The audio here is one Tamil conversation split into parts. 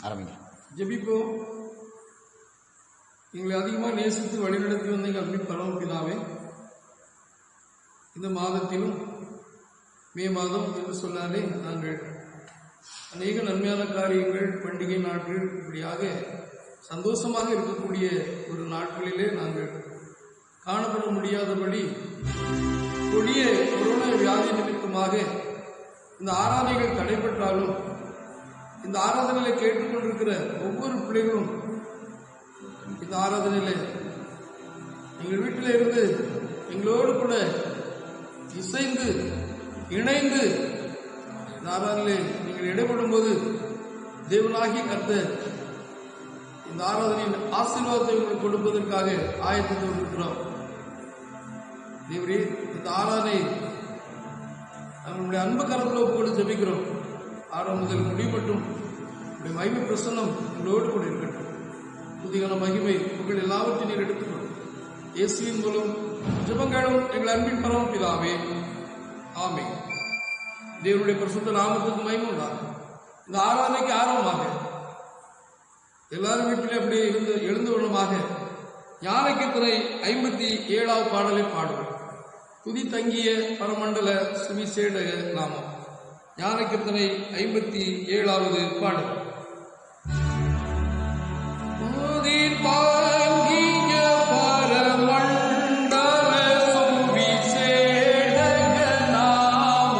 ஆரம்பிங்க. ஜெபிப்போம். எங்களை அதிகமாக நேசித்து வழிநடத்தி வந்த எங்கள் அன்பின் பரமபிதாவே, இந்த மாதத்திலும் மே மாதம் என்று சொன்னாலே நாங்கள் அநேக நன்மையான காரியங்கள், பண்டிகை நாட்கள், இப்படியாக சந்தோஷமாக இருக்கக்கூடிய ஒரு நாட்களிலே நாங்கள் காணப்பட முடியாதபடி கொடிய கொரோனா வியாதி நிமித்தமாக இந்த ஆராதனைகள் தடைப்பட்டாலும் இந்த ஆராதனையில் கேட்டுக்கொண்டிருக்கிற ஒவ்வொரு பிள்ளைகளும் இந்த ஆராதனையில் எங்கள் வீட்டில் இருந்து எங்களோடு கூட இசைந்து இணைந்து இந்த ஆராதனையில் நீங்கள் இடைப்படும் போது தேவனாகிய கர்த்தர் இந்த ஆராதனையின் ஆசீர்வாதத்தை உங்களுக்கு கொடுப்பதற்காக ஆயத்தத்தோடு இருக்கிறோம். தேவரே, இந்த ஆராதனை நம்மளுடைய அன்பு கரத்தில் ஒப்புக்கொண்டு ஜெபிக்கிறோம். ஆரம்பம் முதல் முடிவு மட்டும் உடைய மகிமை பிரசன்னம் உங்களோடு கூட இருக்கட்டும். புதிய மகிமை உங்கள் எல்லாவற்றையும் நீர் எடுத்துக்கொள்ளும். இயேசுவின் மூலம் ஜெபங்களும் எங்கள் அன்பின் பரமபிதாவே, ஆமென். தேவனுடைய பரிசுத்த நாமத்துக்கு மகிமை உண்டாகும். இந்த ஆராதனைக்கு ஆரம்பமாக எல்லாரும் வீட்டிலே அப்படியே எழுந்த வண்ணமாக ஞான கீர்த்தனை 57வது பாடலை பாடுவோம். துதி தங்கிய பரமண்டல சுவிசேடக நாமம். ஞான கீர்த்தனை 57வது பாடல். துதி தங்கிய பரமண்டல சுவிசேடக நாமம்.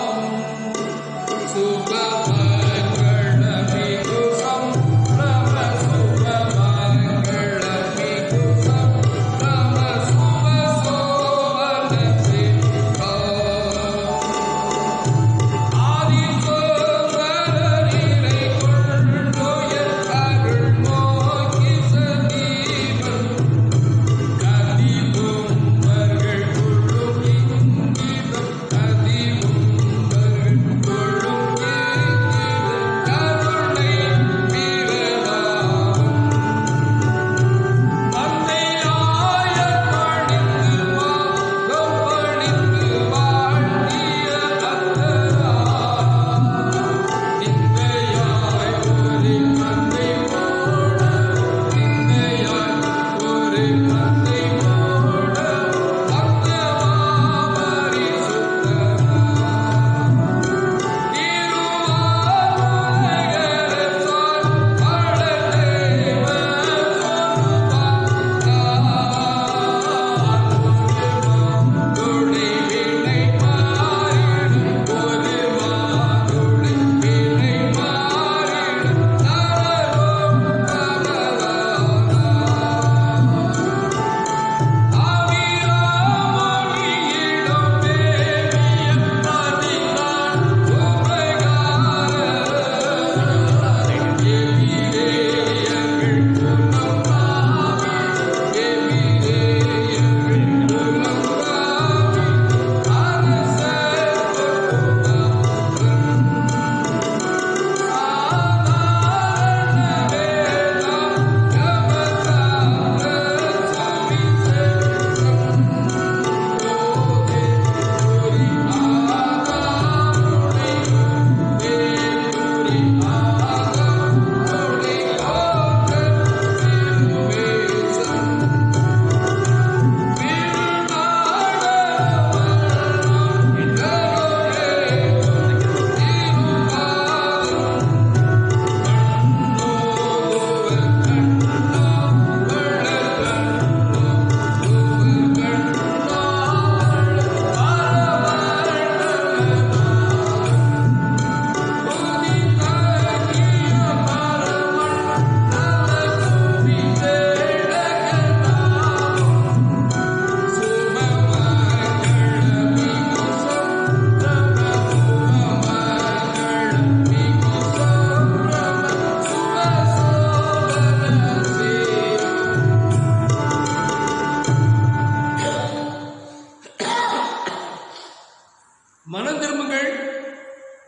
மனம் திரும்புங்கள்,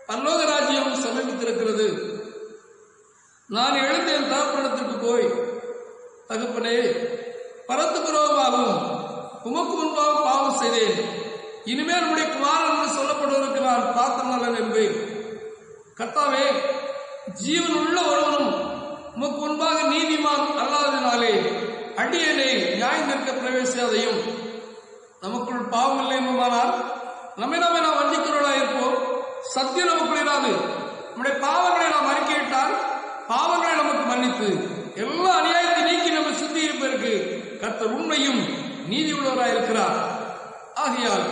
பரலோக ராஜ்யம் சமீபித்திருக்கிறது. நான் எழுந்த என் தகப்பனிடத்திற்கு போய், தகப்பனே, பரத்து புரோகமாகவும் உமக்கு முன்பாக பாவம் செய்தேன், இனிமேல் நம்முடைய குமாரன் என்று சொல்லப்படுவதற்கு நான் பாத்திரமல்லன் என்பேன். கர்த்தாவே, ஜீவன் உள்ள ஒருவனும் முன்பாக நீதிமான் அல்லாததினாலே அடியனை நியாயம் நிற்க பிரவேசியாதையும். நமக்குள் பாவம் இல்லை என்பதானால் நம்மை நாம் வஞ்சிக்கிறவர்களாக இருப்போம். சத்தியம் நமக்குள் இராது. நம்முடைய பாவங்களை நாம் அறிக்கையிட்டால் பாவங்களை நமக்கு மன்னித்து எல்லா அநியாயத்தை நீக்கி நம்ம சுத்தி இருப்பதற்கு கர்த்தர் உண்மையும் நீதி உள்ளவராக இருக்கிறார். ஆகையால்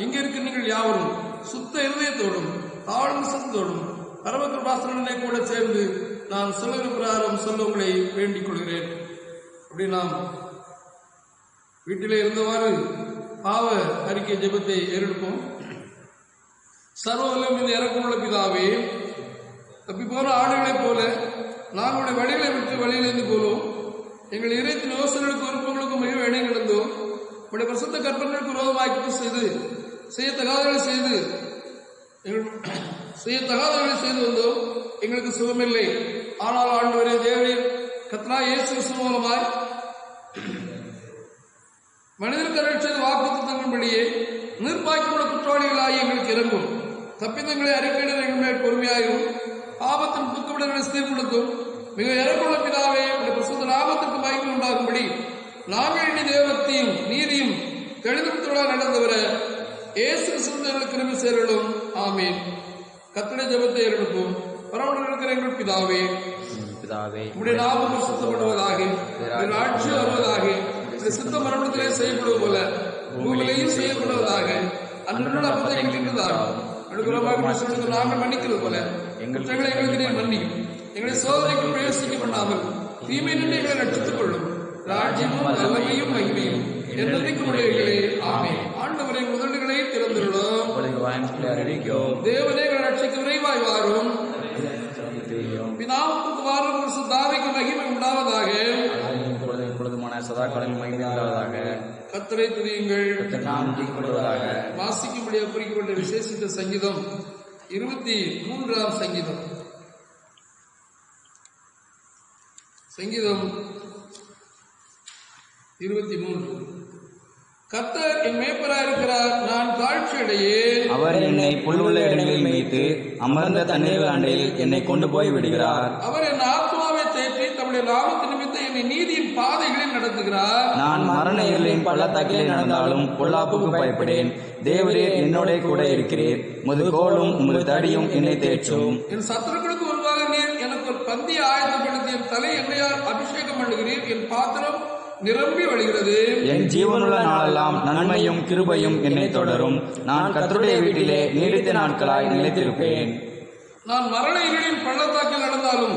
இங்க இருக்க நீங்கள் யாவரும் சுத்த இருதயத்தோடும் தாழ்ந்த சத்தோடும் பரமகிருபாசனனை கூட சேர்ந்து நான் சொல்லுகிற பிரகாரம் சொல்ல உங்களை வேண்டிக் கொள்கிறேன். அப்படி நாம் வீட்டிலே இருந்தவாறு பாவ அறிக்கை ஜெபத்தை ஏறெடுப்போம். சர்வவல்லமை இந்த இறக்கமுள்ள பிதாவே, தப்பி போன ஆடுகளைப் போல நாங்களுடைய வழிகளை விட்டு வழியிலிருந்து போலும். எங்கள் இறைத்தின் யோசனைகளுக்கு விருப்பங்களுக்கும் மிக இணை கிடந்தோம். உடைய பிரசுத்த கற்பனைகளுக்கு விரோதமாக்கி செய்யத்தகாதவர்களை செய்து வந்தோம். எங்களுக்கு சுகமில்லை. ஆனால் ஆண்டவரே தேவரீர் கர்த்தராகிய இயேசு கிறிஸ்து மூலமாய் மனிதருக்கு அருள் செய்த வாக்குத்தத்தங்களின்படியே நீர்ப்பாய்க்கப்பட குற்றவாளிகளாகி எங்களுக்கு இறங்கும். தப்பிதங்களை அறிக்கையிட எங்கள் மேல் பொறுமையாயும் ஆபத்தின் துக்கமிடங்களை சீர்படுத்தும். மிக இறக்குள்ள பிதாவே, பிரசுத்த லாபத்திற்கு மகிமை உண்டாகும்படி நாங்கள் இனி தேவத்தையும் நீதியும் தெளிவுத்தோடாக நடந்தவர இயேசு கிறிஸ்துவின் கிருபை சேரலும். ஆமீன். கர்த்தருடைய ஜெபத்தை ஏறெடுப்போம். பரமண்டலத்தில் இருக்கிற எங்கள் பிதாவே, உம்முடைய நாமம் பரிசுத்தப்படுவதாக, உம்முடைய ஆட்சி வருவதாக, சித்த மரணத்திலே செய்யப்படுவது போல பூமியிலேயும் செய்யப்படுவதாக. அன்றுள்ள அப்பத்தை எங்களுக்கு அனுகூலமாக நாங்கள் மன்னிக்கிறது போல குற்றங்களை எங்களுக்கு நீர் மன்னியும். எங்களை சோதனைக்கு பிரவேசிக்க பண்ணாமல் தீமை நின்று எங்களை ரட்சித்துக் கொள்ளும். ராஜ்யமும் வல்லமையும் மகிமையும் என்றைக்கும் உடையவர்களே. ஆமென். ஆண்டவரை முதல்களை திறந்துள்ளோம். தேவனே எங்களை ரட்சிக்க விரைவாய் வாரும். பிதாவுக்கு வாரும் பரிசுத்தாவிக்கு மகிமை உண்டாவதாக. சதா காலம் மகிமை உண்டாவதாக. கர்த்தரை துதியுங்கள். வாசிக்கும்படியாக குறிக்கப்பட்ட விசேஷித்த சங்கீதம் 23ஆம் சங்கீதம். சங்கீதம் 23. கர்த்தர் என் மேய்ப்பராய் இருக்கிறார், நான் தாழ்ச்சி அடையேன். அவர் என்னை புல்லுள்ள இடங்களில் மேய்த்து அமர்ந்த தண்ணீர் அண்டையில் என்னை கொண்டு போய் விடுகிறார். அவர் என் ஆத்மாவை தேற்றி தம்முடைய லாபத்து நிமித்தம் என்னை நீதியின் பாதைகளில் நடத்துகிறார். நான் மரண இருளின் பள்ளத்தாக்கிலே நடந்தாலும் பொல்லாப்புக்கு பயப்படேன். தேவரீர் என்னோட கூட இருக்கிறீர். உமது கோலும் உமது தடியும் என்னை தேற்றும். என் சத்துருக்களுக்கு முன்பாக நீர் எனக்கு ஒரு பந்தியை ஆயத்தப்படுத்தி என் தலை எண்ணெயால் அபிஷேகம் பண்ணுகிறீர். என் பாத்திரம் நிரம்பி வழிகிறது. என் ஜீவனுள்ள நாளெல்லாம் நன்மையும் கிருபையும் என்னை தொடரும். நான் கர்த்தருடைய வீட்டிலே நீடித்த நாட்களாய் நிலைத்திருப்பேன். நான் மரண இருளின் பள்ளத்தாக்கில் நடந்தாலும்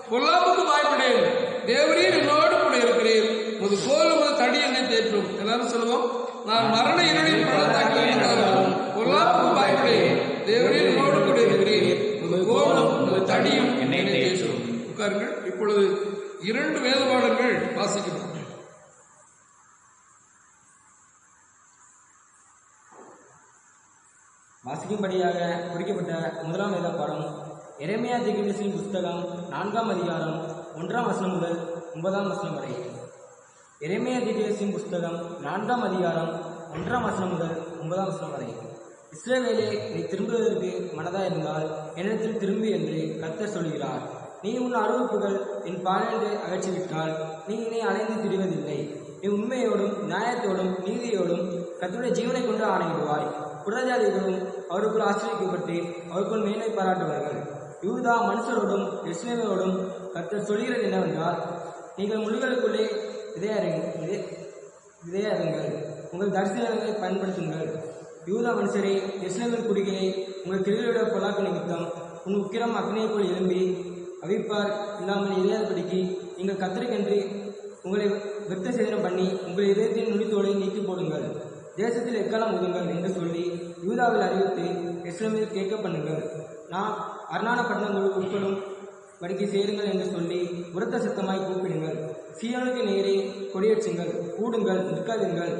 பொல்லாப்புக்கு பயப்படேன். தேவரீர் என்னோடு கூட இருக்கிறீர். உமது கோல் உமது தடி என்னை தேற்றும். எல்லாரும் சொல்லுவோம். நான் மரண இருளின் பள்ளத்தாக்கில் நடந்தாலும் பொல்லாப்புக்கு பயப்படேன். தேவரீர் என்னோடு கூட இருக்கிறீர். உமது கோலும் உமது தடியும் என்னை தேற்றும். உட்காருங்கள். இப்பொழுது 2 வேத பாடங்கள் வாசிக்கிறோம். வாசிக்கும்படியாக குறிக்கப்பட்ட 1ஆம் வேத பாடம் எரேமியா தீர்க்கதரிசியின் புஸ்தகம் 4ஆம் அதிகாரம் 1ஆம் வசனம் முதல் 9ஆம் வசனம் வரை. எரேமியா தீர்க்கதரிசியின் புஸ்தகம் 4ஆம் அதிகாரம் 1ஆம் வசனம் முதல் 9ஆம் வசனம் வரை. இஸ்ரவேலே, நீ திரும்புவதற்கு மனதாயிருந்தால் என்னிடத்தில் திரும்பி என்று கர்த்தர் சொல்கிறார். நீ உன் அருவருப்புகள் என் பாலென்று அகற்றிவிட்டால் நீ என்னை அலைந்து திரிவதில்லை. நீ உண்மையோடும் நியாயத்தோடும் நீதியோடும் கர்த்தருடைய ஜீவனை கொண்டு ஆணையிடுவாய். புறஜாதிகளும் அவருக்குள் ஆச்சரியப்பட்டு அவருக்குள் மேன்மை பாராட்டுவார்கள். யூதா மனுஷரோடும் எருசலேமோடும் கர்த்தர் சொல்கிறது என்னவென்றால், நீங்கள் முள்ளுகளுக்குள்ளே விதையாருங்கள், உங்கள் தரிசனங்களை பயன்படுத்துங்கள். யூதா மனுஷரே, எருசலேமின் குடிகளே, உங்கள் கிரிகளுடைய பொல்லாக்கு நிமித்தம் உன் உக்கிரம் அக்னியை போல் எழும்பி அவிப்பார் இல்லாமல் எரியாதபடிக்கு நீங்கள் கர்த்தருக்கென்று உங்களை விருத்த சேதனம் பண்ணி உங்கள் இதயத்தின் நுனித்தோலை நீக்கி போடுங்கள். தேசத்தில் எக்காலம் உதுங்கள் என்று சொல்லி யூதாவில் அறிவித்து எருசலேமில் கேட்க பண்ணுங்கள். நான் அரணான பட்டணங்கள் உட்படும் படிக்க சேருங்கள் என்று சொல்லி உரத்த சத்தமாய் கூப்பிடுங்கள். சீயோனுக்கு நேரே கொடியேற்றுங்கள், கூடுங்கள், நிற்காதீர்கள்.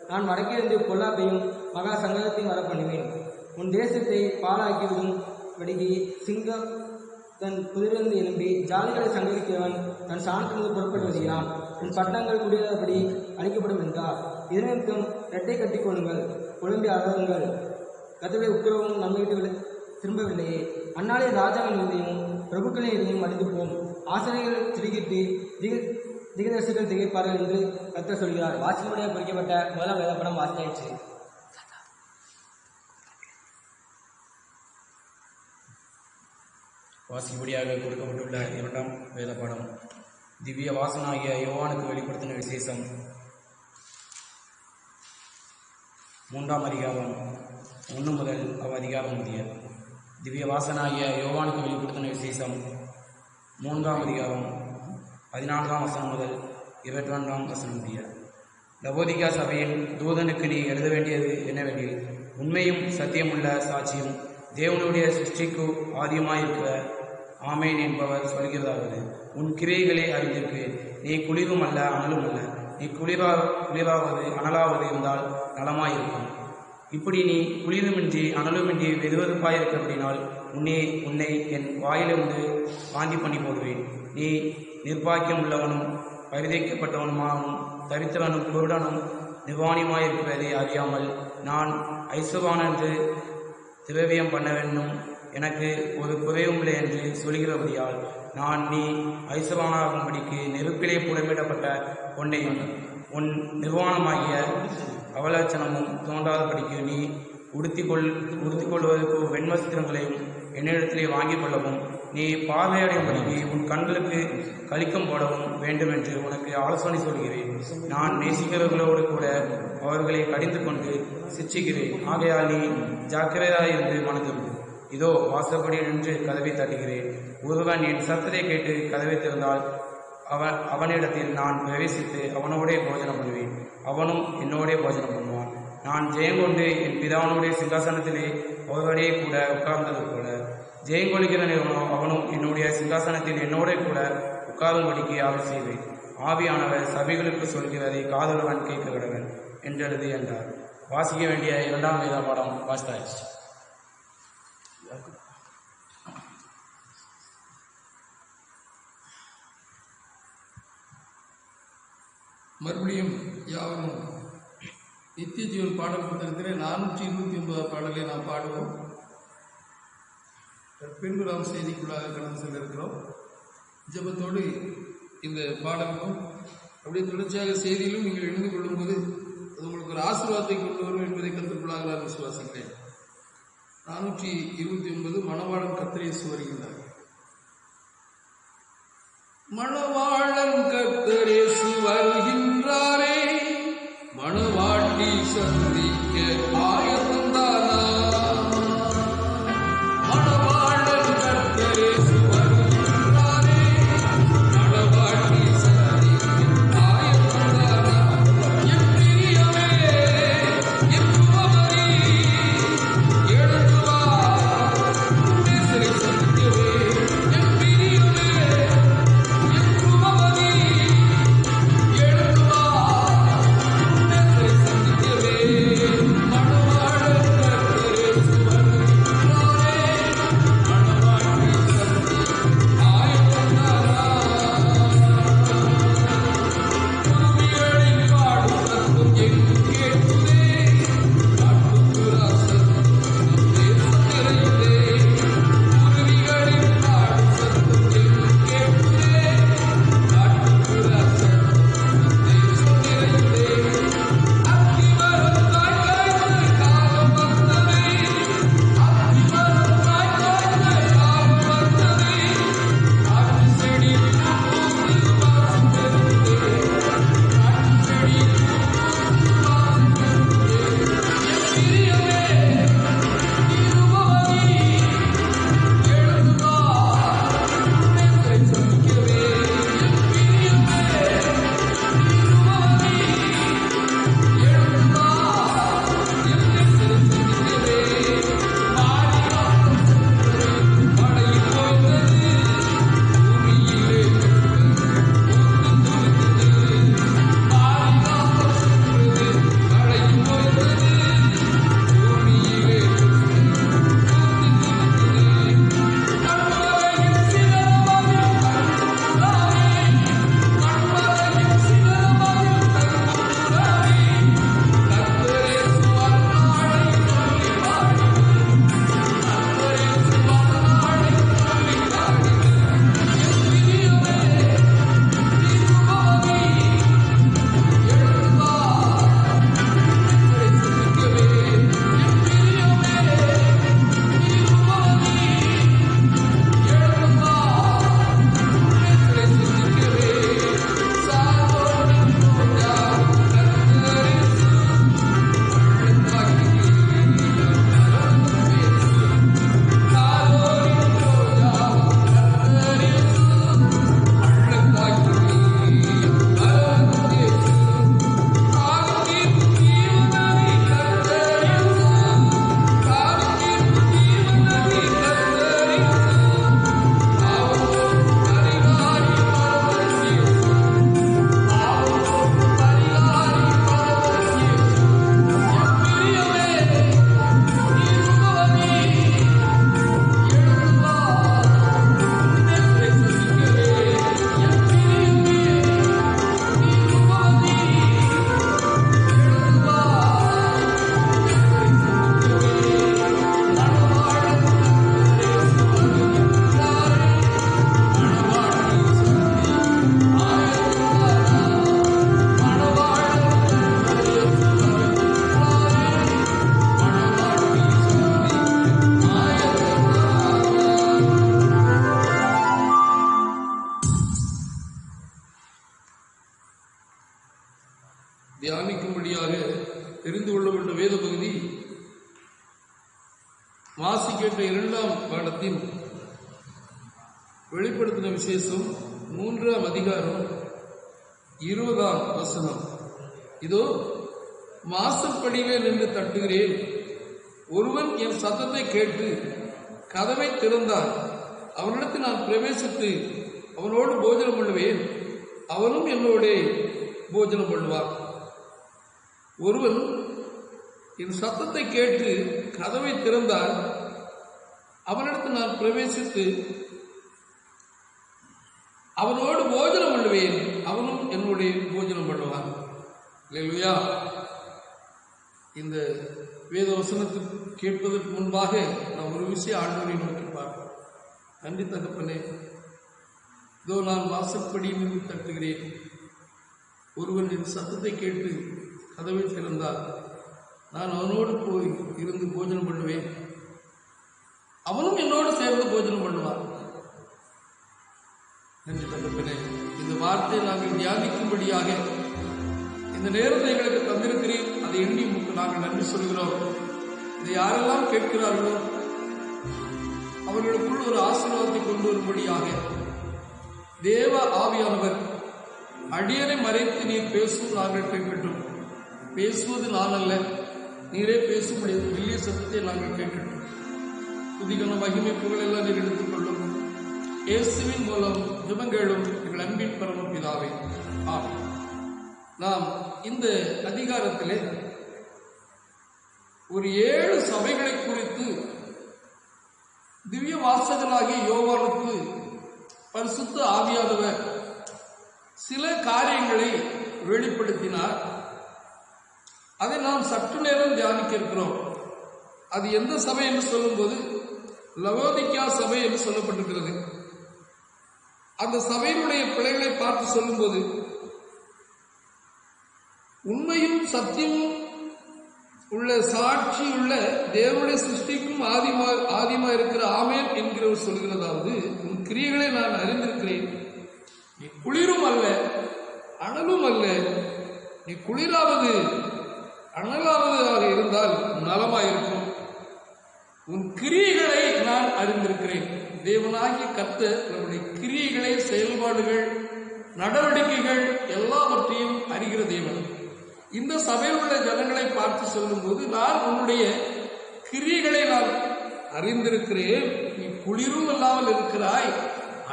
நான் வடக்கிலிருந்து பொல்லாப்பையும் மகா சங்கத்தையும் வர பண்ணுவேன். உன் தேசத்தை பாழாக்கிவிடும் படிக்கு சிங்கம் தன் குதிரிலிருந்து எழும்பி ஜாதிகளை சங்கரிக்கிறவன் தன் சாணத்திலிருந்து புறப்பட்டு வருகிறான். உன் பட்டணங்கள் குடியாதபடி அழிக்கப்படும் என்றார். இதனிமித்தம் இரட்டை கட்டிக் கொள்ளுங்கள், குழம்பி அழகுங்கள். கர்த்தருடைய உக்கிரமும் நம்மை விட்டு திரும்பவில்லையே. அந்நாளே ராஜாவின் இருதையும் பிரபுக்களின் இருதையும் அடித்து போம். ஆசிரியர்கள் திடுக்கிட்டு திகதர்சிகள் திகைப்பார்கள் என்று கர்த்தர் சொல்கிறார். வாசிமுறையாக குறிக்கப்பட்ட முதலாம் வேதப்படம் வாசியாயிற்று. வாசிப்படியாக கொடுக்கப்பட்டுள்ள இரண்டாம் வேதப்பாடம் திவ்ய வாசனாகிய யோவானுக்கு வெளிப்படுத்தின விசேஷம் 3ஆம் அதிகாரம் 1 முதல் அதிகாரம் முடிய. திவ்ய வாசனாகிய யோவானுக்கு வெளிப்படுத்தின விசேஷம் 3ஆம் அதிகாரம் 14ஆம் வசனம் முதல் 22ஆம் வசனம் முடிய. லவோதிகா சபையின் தூதனுக்கு நீ எழுத வேண்டியது என்னவெனில், உண்மையும் சத்தியமுள்ள சாட்சியும் தேவனுடைய சிருஷ்டிக்கு ஆதியமாயிருக்கிற ஆமேன் என்பவர் சொல்கிறதாவது, உன் கிரியைகளை அறிந்திருக்கு. நீ குளிரும் அல்ல அனலும் அல்ல. நீ குளிராவது அனலாவது இருந்தால் நலமாயிருக்கும். இப்படி நீ குளிருமின்றி அனலுமின்றி வெதுவெதுப்பாயிருக்கிறபடினால் உன்னை என் வாயிலிருந்து வாந்தி பண்ணி போடுவேன். நீ நிர்பாக்கியம் உள்ளவனும் பரிதைக்கப்பட்டவனுமாகவும் தரித்திரனும் குருடனும் நிர்வாணியுமாயிருக்கிறதை அறியாமல் நான் ஐசுவான் என்று திரவியம் பண்ண வேண்டும், எனக்கு ஒரு குறையும் இல்லை என்று சொல்கிறபடியால் நான் நீ ஐசுவானாகும்படிக்கு நெருப்பிலே புடமிடப்பட்ட பொன்னையும் உன் நிர்வாணமாகிய அவலட்சணமும் தோன்றாதபடிக்கு நீ உடுத்திக்கொள்வதற்கு வெண்வஸ்திரங்களையும் என்னிடத்திலே வாங்கிக் கொள்ளவும், நீ பார்வையடையும்படிக்கு உன் கண்களுக்கு கலிக்கம் போடவும் வேண்டும் என்று உனக்கு ஆலோசனை சொல்கிறேன். நான் நேசிக்கிறவர்களோடு கூட அவர்களை கடிந்து கொண்டு சிட்சிக்கிறேன். ஆகையால் நீ ஜாக்கிரதையாயிருந்து மனதிருக்கும். இதோ வாசப்படி நின்று கதவை தட்டுகிறேன். ஒருவன் என் சத்தத்தை கேட்டு கதவை திறந்தால் அவனிடத்தில் நான் பிரவேசித்து அவனோடே போஜனம் பண்ணுவேன், அவனும் என்னோடே போஜனம் பண்ணுவான். நான் ஜெயங்கொண்டு என் பிதாவனுடைய சிங்காசனத்திலே அவர்களே கூட உட்கார்ந்தது போல ஜெயங்கொள்கிறவனோ அவனும் என்னுடைய சிங்காசனத்தில் என்னோட கூட உட்காரும்படிக்கு ஆவல் செய்வேன். ஆவியானவர் சபைகளுக்கு சொல்கிறதை காதலுடன் கேட்க விடவன் என்றெழுது என்றார். வாசிக்க வேண்டிய 2ஆம் வேதபாடம் வாசித்தாச்சு. மறுபடியும் யாவரும் நித்திய ஜீவன் பாடல் புத்தகத்திலே 429 பாடலை நாம் பாடுவோம். பின்பு நாம் செய்திக்குள்ளாக கடந்து செல்ல இருக்கிறோம். ஜெபத்தோடு இந்த பாடலும் அப்படியே தொடர்ச்சியாக செய்தியிலும் நீங்கள் எழுந்து கொள்ளும்போது அது உங்களுக்கு ஒரு ஆசீர்வாதத்தை கொண்டு வரும் என்பதை கருத்துக்குள்ளாக நான் விசுவாசிக்கிறேன். 429 மணவாளன் கர்த்தர் இயேசு வருகின்றார். மணவாளன் கர்த்தர் இயேசு வருகின்றாரே, மணவாட்டி சந்திக்க ஆயத்தந்தானா. மணவாளன் கர்த்தர் இயேசு வருகின்றாரே, மணவாட்டி சந்திக்க ஆயத்தந்தானா. என் பிரியமே, என் சுமமரி, எழுந்து வா, நேசரை சந்திக்கவே. என் பிரியமே, என் சுமமரி, எழுந்து வா, நேசரை சந்திக்கவே. தியானிக்கும்படியாக தெரிந்து கொள்ள வேண்டும் வேத பகுதி வாசிக்கேட்ட 2ஆம் பாடத்தின் வெளிப்படுத்தின விசேஷம் 3ஆம் அதிகாரம் 20ஆம் வசனம். இதோ வாசற்படியிலே நின்று தட்டுகிறேன், ஒருவன் என் சத்தத்தை கேட்டு கதவை திறந்தால் அவனிடத்தில் நான் பிரவேசித்து அவனோடு போஜனம் பண்ணுவேன், அவனும் என்னோட போஜனம் பண்ணுவான். ஒருவன் என் சத்தத்தை கேட்டு கதவை திறந்தால் அவனிடத்தில் நான் பிரவேசித்து அவனோடு போஜனம் பண்ணுவேன், அவனும் என்னுடைய போஜனம் பண்ணுவான். அல்லேலூயா. இந்த வேத வசனத்துக்கு கேட்பதற்கு முன்பாக நான் ஒரு விஷயம் ஆண்டவரை நோக்கி பார்ப்போம். நன்றி தகப்பனே, இதோ நான் வாசற்படியில் நின்று தட்டுகிறேன், ஒருவன் என் சத்தத்தை கேட்டு கதவை திறந்தால் நான் அவனோடு போய் இருந்து போஜனம் பண்ணுவேன், அவனும் என்னோடு சேர்ந்து போஜனம் பண்ணுவான். நன்றி தகப்பனே, இந்த வார்த்தையை நாங்கள் தியானிக்கும்படியாக இந்த நேரத்தை எங்களுக்கு தந்திருக்கிறேன். அதை எண்ணி நாங்கள் நன்றி சொல்கிறோம். இதை யாரெல்லாம் கேட்கிறார்களோ அவர்களுக்குள் ஒரு ஆசீர்வாதத்தை கொண்டு வரும்படியாக தேவ ஆவியானவர் அடியனை மறைத்து நீர் பேசும் நாங்கள் கேட்கட்டும். பேசுவது நான் அல்ல, நீரே பேசும்படி மெல்லிய சத்தத்தை நாங்கள் கேட்கட்டும். புதிகன மகிமை புகழ் எல்லாம் நீர் எடுத்துக்கொள்ளும். இயேசுவின் மூலம் ஜெபங்களும் எங்கள் அன்பின் பரமபிதாவே, ஆமென். நாம் இந்த அதிகாரத்திலே ஒரு 7 சபைகளை குறித்து திவ்ய வாசகனாகிய யோவானுக்கு பரிசுத்த ஆவியானவர் சில காரியங்களை வெளிப்படுத்தினார். அதை நாம் சற்று நேரம் தியானிக்க இருக்கிறோம். அது எந்த சபை என்று சொல்லும்போது லவோதிக்கா சபை என்று சொல்லப்பட்டிருக்கிறது. அந்த சபையினுடைய பிள்ளைகளை பார்த்து சொல்லும்போது உண்மையும் சத்தியமும் உள்ள சாட்சி உள்ள தேவனுடைய சிருஷ்டிக்கும் ஆதிமா இருக்கிற ஆமேன் என்கிறவர் சொல்கிறதாவது, உன் கிரியைகளை நான் அறிந்திருக்கிறேன், நீ குளிரும் அல்ல அனலும் அல்ல, நீ குளிராவது அனலாவதாக இருந்தால் நலமாயிருக்கும். உன் கிரியைகளை நான் அறிந்திருக்கிறேன். தேவனாகிய கர்த்தர் நம்முடைய கிரியைகளை, செயல்பாடுகள், நடவடிக்கைகள் எல்லாவற்றையும் அறிகிற தேவன். இந்த சபையில் உள்ள ஜனங்களை பார்த்து சொல்லும்போது, நான் உன்னுடைய கிரியைகளை நான் அறிந்திருக்கிறேன், நீ குளிரும் இல்லாமல் இருக்கிறாய்,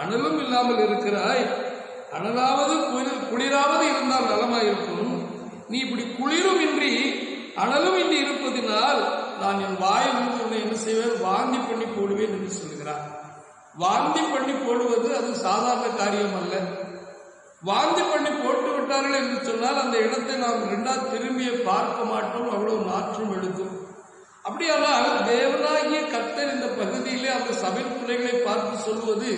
அனலும் இல்லாமல் இருக்கிறாய், அனலாவது குளிராவது இருந்தால் நலமாயிருக்கும். நீ இப்படி குளிரும் இன்றி அனலும் இன்றி இருப்பதினால் நான் என் வாயிலிருந்து உன்னை என்ன செய்வேன், வாந்தி பண்ணி போடுவேன் என்று சொல்கிறார். வாந்தி பண்ணி போடுவது அது சாதாரண காரியம் அல்ல. வாந்தி பண்ணி போட்டு விட்டார்கள் என்று சொன்னால் அந்த இடத்தை நாம் 2 திரும்பிய பார்க்க மாட்டோம், அவ்வளவு நாற்றம் எடுக்கும். அப்படியானால் தேவனாகிய கர்த்தர் இந்த பகுதியிலே அந்த சபை பிள்ளைகளை பார்த்து சொல்வது,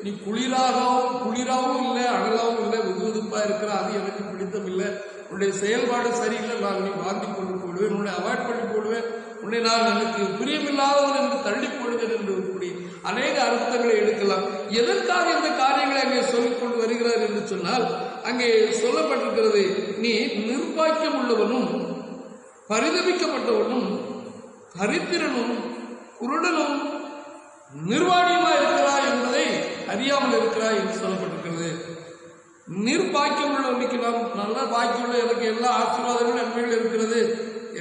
நீ குளிராகவும் இல்லை அனலாகவும் இல்லை, வெதுவெதுப்பா இருக்கிற, அது எனக்கு பிடித்தமில்லை, உன்னுடைய செயல்பாடு சரியில்லை, நான் நீ வாந்தி கொண்டு போடுவேன், உன்னை அவாய்ட் பண்ணி போடுவேன், உன்னை நான் எனக்கு பிரியமில்லாதவன் என்று தள்ளி போடுவேன் என்று இப்படி அநேக அர்த்தங்களை எடுக்கலாம். எதற்காக இந்த காரியங்களை அங்கே சொல்லிக்கொண்டு வருகிறார் என்று சொன்னால், அங்கே சொல்லப்பட்டிருக்கிறது, நீ நிர்பாக்கியம் உள்ளவனும் பரிதபிக்கப்பட்டவனும் தரித்திரனும் குருடனும் நிர்வாணியமாய் இருக்கிறாய் என்பதை அறியாமல் இருக்கிறாய் என்று சொல்லப்பட்டிருக்கிறது. நிர்பாக்கியம் உள்ளவனுக்கு நாம் நல்ல பாக்கியம், எனக்கு எல்லா ஆசீர்வாதங்களும் நன்மைகள் இருக்கிறது,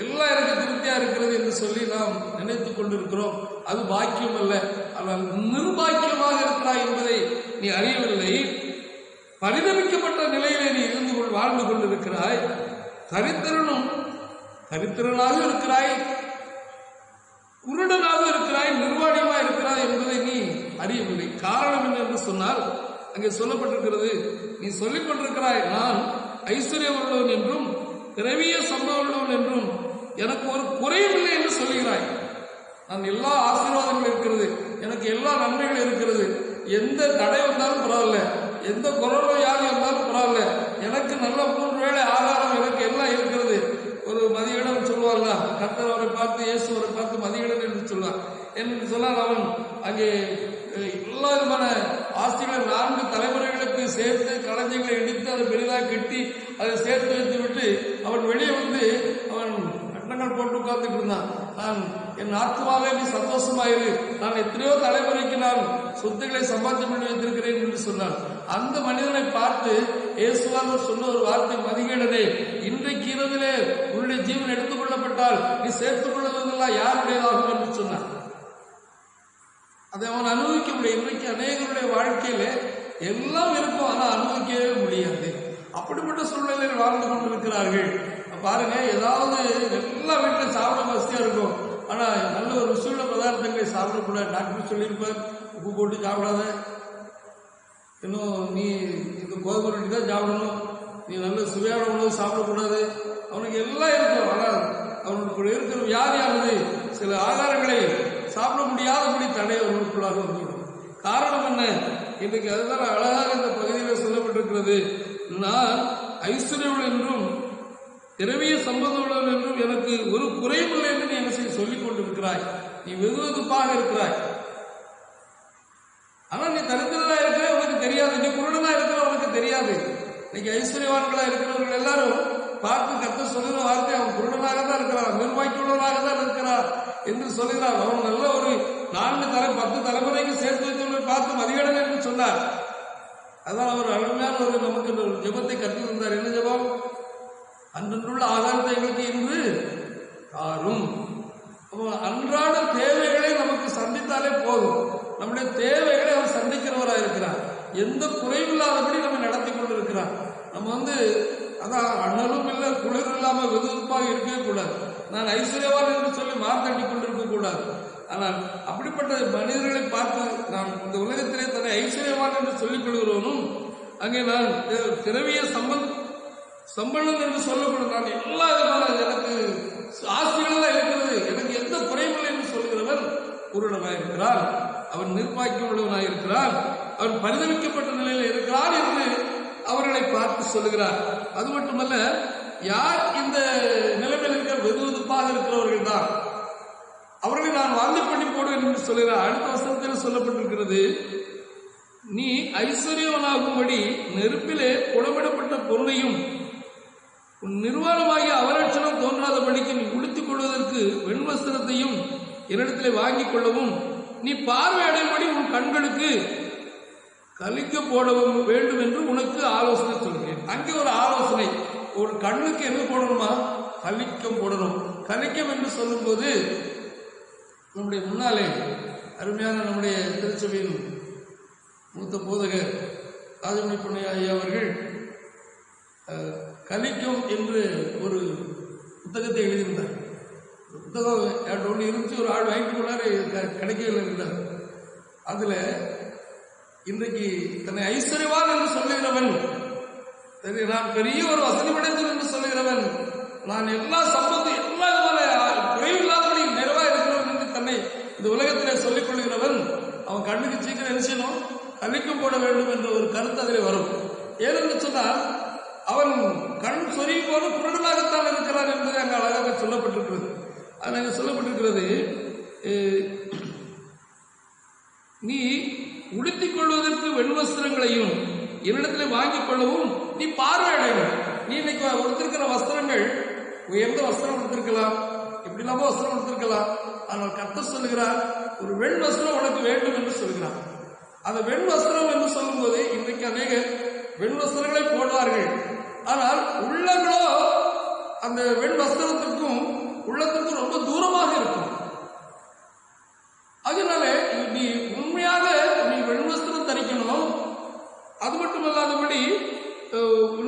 எல்லாம் எனக்கு திருப்தியா இருக்கிறது என்று சொல்லி நாம் நினைத்துக் கொண்டிருக்கிறோம். அது பாக்கியம் அல்ல. ஆனால் நிர்பாக்கியமாக இருக்கிறாய் என்பதை நீ அறியவில்லை. பரிதபிக்கப்பட்ட நிலையிலே நீ வாழ்ந்து கொண்டிருக்கிறாய். தரித்திரனாக இருக்கிறாய், குருடனாக இருக்கிறாய், நிர்வாணியமாக இருக்கிறாய் என்பதை நீ அறியவில்லை. காரணம் என்ன என்று சொன்னால், அங்கே சொல்லப்பட்டிருக்கிறது, நீ சொல்லிக் கொண்டிருக்கிறாய், நான் ஐஸ்வர்யம் உள்ளவன் என்றும் திரவிய சம்பவம் உள்ளவன் என்றும் எனக்கு ஒரு குறையும் இல்லை என்று சொல்லுகிறாய். நான் எல்லா ஆசீர்வாதங்களும் இருக்கிறது, எனக்கு எல்லா நன்மைகளும் இருக்கிறது, எந்த தடை வந்தாலும் பரவாயில்ல, எந்த கொரோனா வியாதி வந்தாலும் பரவாயில்ல, எனக்கு நல்ல 3 வேளை ஆகாரம் எனக்கு எல்லாம் இருக்கிறது. ஒரு மதியிடம் சொல்லுவாங்க, கர்த்தர் அவரை பார்த்து, இயேசு அவரை பார்த்து மதியிடம் என்று சொல்வார். என்று சொன்னால் அவன் அங்கே எல்லா விதமான ஆஸ்திகளை 4 தலைமுறைகளுக்கு சேர்த்து களஞ்சியங்களை இடித்து அதை பெரிதாக கட்டி அதை சேர்த்து வைத்து விட்டு அவன் வெளியே வந்து அவன் கட்டணங்கள் போட்டு உட்கார்ந்துட்டு இருந்தான். நான் என் ஆத்மாவே நீ சந்தோஷமாயிரு, நான் எத்தனையோ தலைமுறைக்கு நான் சொத்துக்களை சம்பாதித்து பண்ணி வைத்திருக்கிறேன் என்று சொன்னான். அந்த மனிதனை பார்த்து இயேசுவானவர் சொன்ன ஒரு வார்த்தை, மதிகேடனே, இன்றைக்கு இரவிலே உன்னுடைய ஜீவன் எடுத்துக் கொள்ளப்பட்டால் நீ சேர்த்துக் கொள்வதெல்லாம் யாருடையதாகும் என்று சொன்னான். அதை அவன் அனுபவிக்க முடியும். இன்றைக்கு அநேகருடைய வாழ்க்கையில எல்லாம் இருக்கும், ஆனால் அனுபவிக்கவே முடியாது. அப்படிப்பட்ட சூழ்நிலையில் வாழ்ந்து கொண்டிருக்கிறார்கள். பாருங்க, ஏதாவது எல்லா வீட்டிலும் சாப்பிட வசதியா இருக்கும், ஆனா நல்ல ஒரு ருசியுள்ள பதார்த்தங்களை சாப்பிடக்கூடாது. டாக்டர் சொல்லியிருப்பார், உப்பு போட்டு சாப்பிடாத, இன்னும் நீ இந்த கோதுமை ரொட்டி தான் சாப்பிடணும், நீ நல்ல சுவையான உணவு சாப்பிடக்கூடாது. அவனுக்கு எல்லாம் இருக்கும், ஆனால் அவனுக்கு இருக்கிற வியாதியானது சில ஆகாரங்களை சாப்பிட முடியாதபடி தடை அவர்களுக்குள்ளாக வந்துவிடும். காரணம் என்ன? இன்றைக்கு அதுதான் அழகாக இந்த பகுதியில் சொல்லப்பட்டிருக்கிறது. நான் ஐஸ்வர்யவள் என்றும் திரவிய சம்பந்தம் என்றும் எனக்கு ஒரு குறைவில்லை என்று நீ என்ன செய்ய சொல்லிக் கொண்டிருக்கிறாய். நீ வெதுவெதுப்பாக இருக்கிறாய், ஆனா நீ தரித்திரனா இருக்கிற உனக்கு தெரியாது, நீ குருடனா இருக்கிற உனக்கு தெரியாது. இன்னைக்கு ஐஸ்வர்யவான்களா இருக்கிறவர்கள் எல்லாரும் பார்த்து கர்த்தர் சொல்லுகிற வார்த்தை, அவன் குருடனாக தான் இருக்கிறான், நிர்வாகிக்குள்ளவனாக தான் இருக்கிறான் என்று சொல்லுகிறார். அவன் நல்ல ஒரு 10 தலைமுறைக்கு சேர்த்து வைத்தவர்களை பார்த்து மதிகேடன் என்று சொன்னார். அதான் அவர் அருமையான ஒரு நமக்கு ஒரு ஜெபத்தை கற்றுத் தந்தார். என்ன ஜெபம்? அன்றன்றுள்ள ஆகாரத்தை எங்களுக்கு இன்று தாரும். அன்றாட தேவைகளை நமக்கு சந்தித்தாலே போதும். நம்முடைய தேவைகளை அவர் சந்திக்கிறவராக இருக்கிறார். எந்த குறைவில்லாதபடி நம்ம நடத்தி கொண்டிருக்கிறார். நம்ம அதான் அண்ணலும் இல்லை குளிர் இல்லாமல் வெதுவெதுப்பாக இருக்கவே கூடாது. நான் ஐஸ்வர்யவான் என்று சொல்லி மார்த்தட்டி கொண்டிருக்க கூடாது. ஆனால் அப்படிப்பட்ட மனிதர்களை பார்த்து நான் இந்த உலகத்திலே தன்னை ஐஸ்வர்யவான் என்று சொல்லிக் கொள்கிறவனும், அங்கே நான் திரவிய சம்பளம் என்று சொல்லப்படும், நான் எல்லா விதமான எனக்கு ஆசைகள்லாம் இருக்கிறது, எனக்கு எந்த குறைவில்லை என்று சொல்கிறவன் குருடனாக இருக்கிறான், அவன் நிர்வாகிக்க உள்ளவனாக இருக்கிறான், அவன் பரிதவிக்கப்பட்ட நிலையில் இருக்கிறான் என்று அவர்களை பார்த்து சொல்லுகிறார். அது மட்டுமல்ல, யார் இந்த நிலைமையில் இருக்கிற வெதுவெதுப்பாக இருக்கிறவர்கள் தான், அவர்களை நான் வாந்தி பண்ணி போடுவேன் என்று சொல்கிறார். அடுத்த வசனத்தில் சொல்லப்பட்டிருக்கிறது, நீ ஐஸ்வர்யவனாகும்படி நெருப்பிலே புடமிடப்பட்ட பொருளையும் உன் நிர்வாணமாகிய அவலட்சணம் தோன்றாதபடிக்கு நீ உடுத்திக் கொள்வதற்கு வெண்வஸ்திரத்தையும் என்னிடத்திலே வாங்கிக் கொள்ளவும், நீ பார்வை அடையும்படி உன் கண்களுக்கு கலிக்க போடவும் வேண்டும் என்று உனக்கு ஆலோசனை சொல்கிறேன். அங்கே ஒரு ஆலோசனை, ஒரு கண்ணுக்கு என்ன போடணுமா? கலிக்கம் போடணும். கலிக்கம் என்று சொல்லும் போது நம்முடைய முன்னாலே அருமையான நம்முடைய திருச்சபையின் மூத்த போதகர் ராஜமணி பொன்னையா ஐயா அவர்கள் கலிக்கம் என்று ஒரு புத்தகத்தை எழுதியிருந்தார். புத்தகம் ஒன்று இருந்துச்சு, ஒரு ஆள் வாங்கிட்டு போனார், கிடைக்கல இருந்தார். அதுல இன்றைக்கு தன்னை ஐஸ்வர்யவான் என்று சொல்லுகிறவன், நான் பெரிய ஒரு வசதி படைத்தவன் என்று சொல்லுகிறவன், நான் எல்லா சம்பந்தம் எல்லா குறைவில்லாதபடி நிறைவா இருக்கிறவன் என்று தன்னை இந்த உலகத்திலே சொல்லிக் கொள்கிறவன், அவன் கண்ணுக்கு சீக்கிரம் என்ன செய்யணும்? கலிக்கம் போட வேண்டும் என்ற ஒரு கருத்து அதில் வரும். ஏனென்று சொன்னால், அவன் கண் சொருகி போது குருடனாகத்தான் இருக்கிறான் என்பது அங்கு அழகாக சொல்லப்பட்டிருக்கிறது. அது அங்கே சொல்லப்பட்டிருக்கிறது, நீ உடுத்திக் கொள்வதற்கு வெண்வஸ்திரங்களையும் என்னிடத்தில் வாங்கிக் கொள்ளவும் நீ பார்வையடையும். நீ இன்னைக்கு உடுத்திருக்கிற வஸ்திரங்கள் உயர்ந்த வஸ்திரம் உடுத்திருக்கலாம், எப்படி இல்லாம வஸ்திரம் உடுத்திருக்கலாம். ஆனால் கர்த்தர் சொல்லுகிறார், ஒரு வெண் வஸ்திரம் உனக்கு வேண்டும் என்று சொல்கிறார். அந்த வெண் வஸ்திரம் என்று சொல்லும் போது இன்றைக்கு அநேக வெண் வஸ்திரங்களை போடுவார்கள், ஆனால் உள்ளங்களோ அந்த வெண் வஸ்திரத்திற்கும் உள்ளத்திற்கும் ரொம்ப தூரமாக இருக்கும். அதனால நீ உண்மையாக நீ வெண் வஸ்திரம் தரிக்கணும். அது மட்டுமல்லாதபடி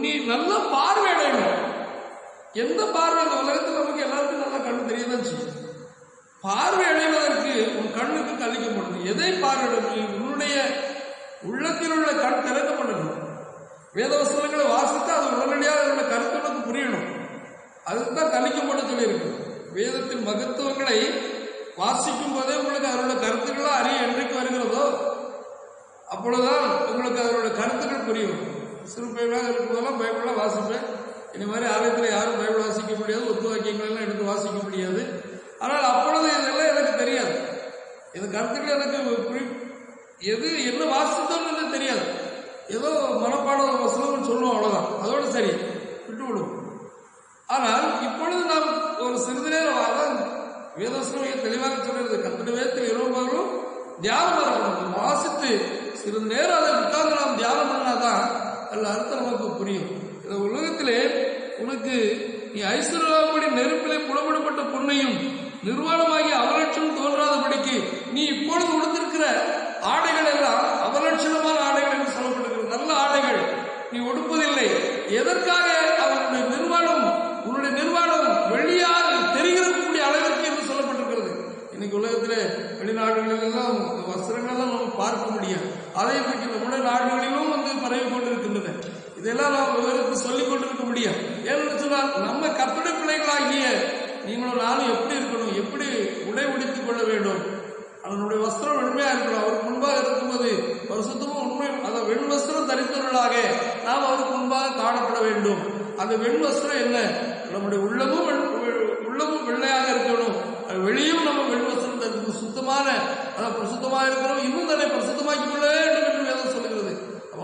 நீ நல்ல பார்வை அடையணும். எந்த பார்வை? இந்த உலகத்தில் நமக்கு எல்லாருக்கும் நல்லா கண்ணு தெரியதான் செய்யும். பார்வை அடைவதற்கு உன் கண்ணுக்கு கலிக்கப்படணும். எதை பார்வையிடணும்? உன்னுடைய உள்ளத்தில் உள்ள கண் திறக்கப்படணும். வேதவசனங்களை வாசித்து அது உடனடியாக அதோட கருத்துக்கு புரியணும். அதுதான் கலிக்கப்பட சொல்லியிருக்கு. வேதத்தின் மகத்துவங்களை வாசிக்கும் போதே உங்களுக்கு அவரோட கருத்துக்களை அறிய என்றைக்கு வருகிறதோ அப்பொழுதுதான் உங்களுக்கு அவரோட கருத்துக்கள் புரியும். சிறு பைபிளாக இருக்கும்போதெல்லாம் பைபிளாக வாசிப்பேன். இந்த மாதிரி ஆலயத்தில் யாரும் பைபிள் வாசிக்க முடியாது, ஒத்து வாக்கியங்கள் எல்லாம் எடுத்து வாசிக்க முடியாது. ஆனால் அப்பொழுது இதெல்லாம் எனக்கு தெரியாது. இந்த கருத்துக்கள் எனக்கு எது என்ன வாசித்தோம்னு தெரியாது. ஏதோ மனப்பாடம் வசனம் சொல்லுவோம், அவ்வளோதான், அதோட சரி. விட்டுவிடும். ஆனால் இப்பொழுது நாம் ஒரு சிறிது நேரம் வேதவசனம் தெளிவாக சொல்கிறது, கர்த்தருடைய வேதத்தில் இரவு பகலும் தியானம் இருக்கணும். வாசித்து சிறிது நேரம் அதை உட்கார்ந்து நாம் தியானம் பண்ணாதான் அல்ல அர்த்தம் நமக்கு புரியும். இந்த உலகத்திலே உனக்கு நீ ஐஸ்வர்யப்படி நெருப்பிலே புலப்படப்பட்ட பொன்னையும் நிர்வாணமாகி அவலட்சணம் தோன்றாதபடிக்கு நீ இப்பொழுது உடுத்திருக்கிற ஆடைகள் எல்லாம் அவலட்சணமான ஆடைகள் என்று சொல்லப்பட்டிருக்கிறது. நல்ல ஆடைகள் நீ உடுப்பதில்லை. எதற்காக? அவருடைய நிர்வாணம், உன்னுடைய நிர்வாணம் வெளியாக தெரிகிறக்கூடிய அளவிற்கு என்று சொல்லப்பட்டிருக்கிறது. இன்னைக்கு உலகத்திலே வெளிநாடுகளிலெல்லாம் வஸ்திரங்கள் எல்லாம் நம்ம பார்க்க முடியாது. அதை பற்றி நம்முடைய நாடுகளிலும் பரவி கொண்டிருக்கின்றன. இதெல்லாம் நாம் விவரத்தை சொல்லிக் கொண்டிருக்க முடியாது. ஏன்னு சொன்னால் நம்ம கர்த்தருடைய பிள்ளைகளாகிய நீங்களும் நானும் எப்படி இருக்கணும், எப்படி உடை உடுத்திக் கொள்ள வேண்டும், அவனுடைய வஸ்திரம் வெண்மையா இருக்கணும். அவருக்கு முன்பாக இருக்கும்போது பரிசுத்தமும் உண்மை அந்த வெண் வஸ்திரம் தரித்தவர்களாக நாம் அவருக்கு முன்பாக காணப்பட வேண்டும். அந்த வெண் வஸ்திரம் என்ன? நம்முடைய உள்ளமும் வெள்ளையாக இருக்கணும், வெளியும் நம்ம வெண் வஸ்திரம் தரித்து சுத்தமான சுத்தமாக இருக்கிறோம், இன்னும் தன்னை பரிசுத்தமாக்கிக் கொள்ள வேண்டும் என்று வேதம் சொல்கிறது.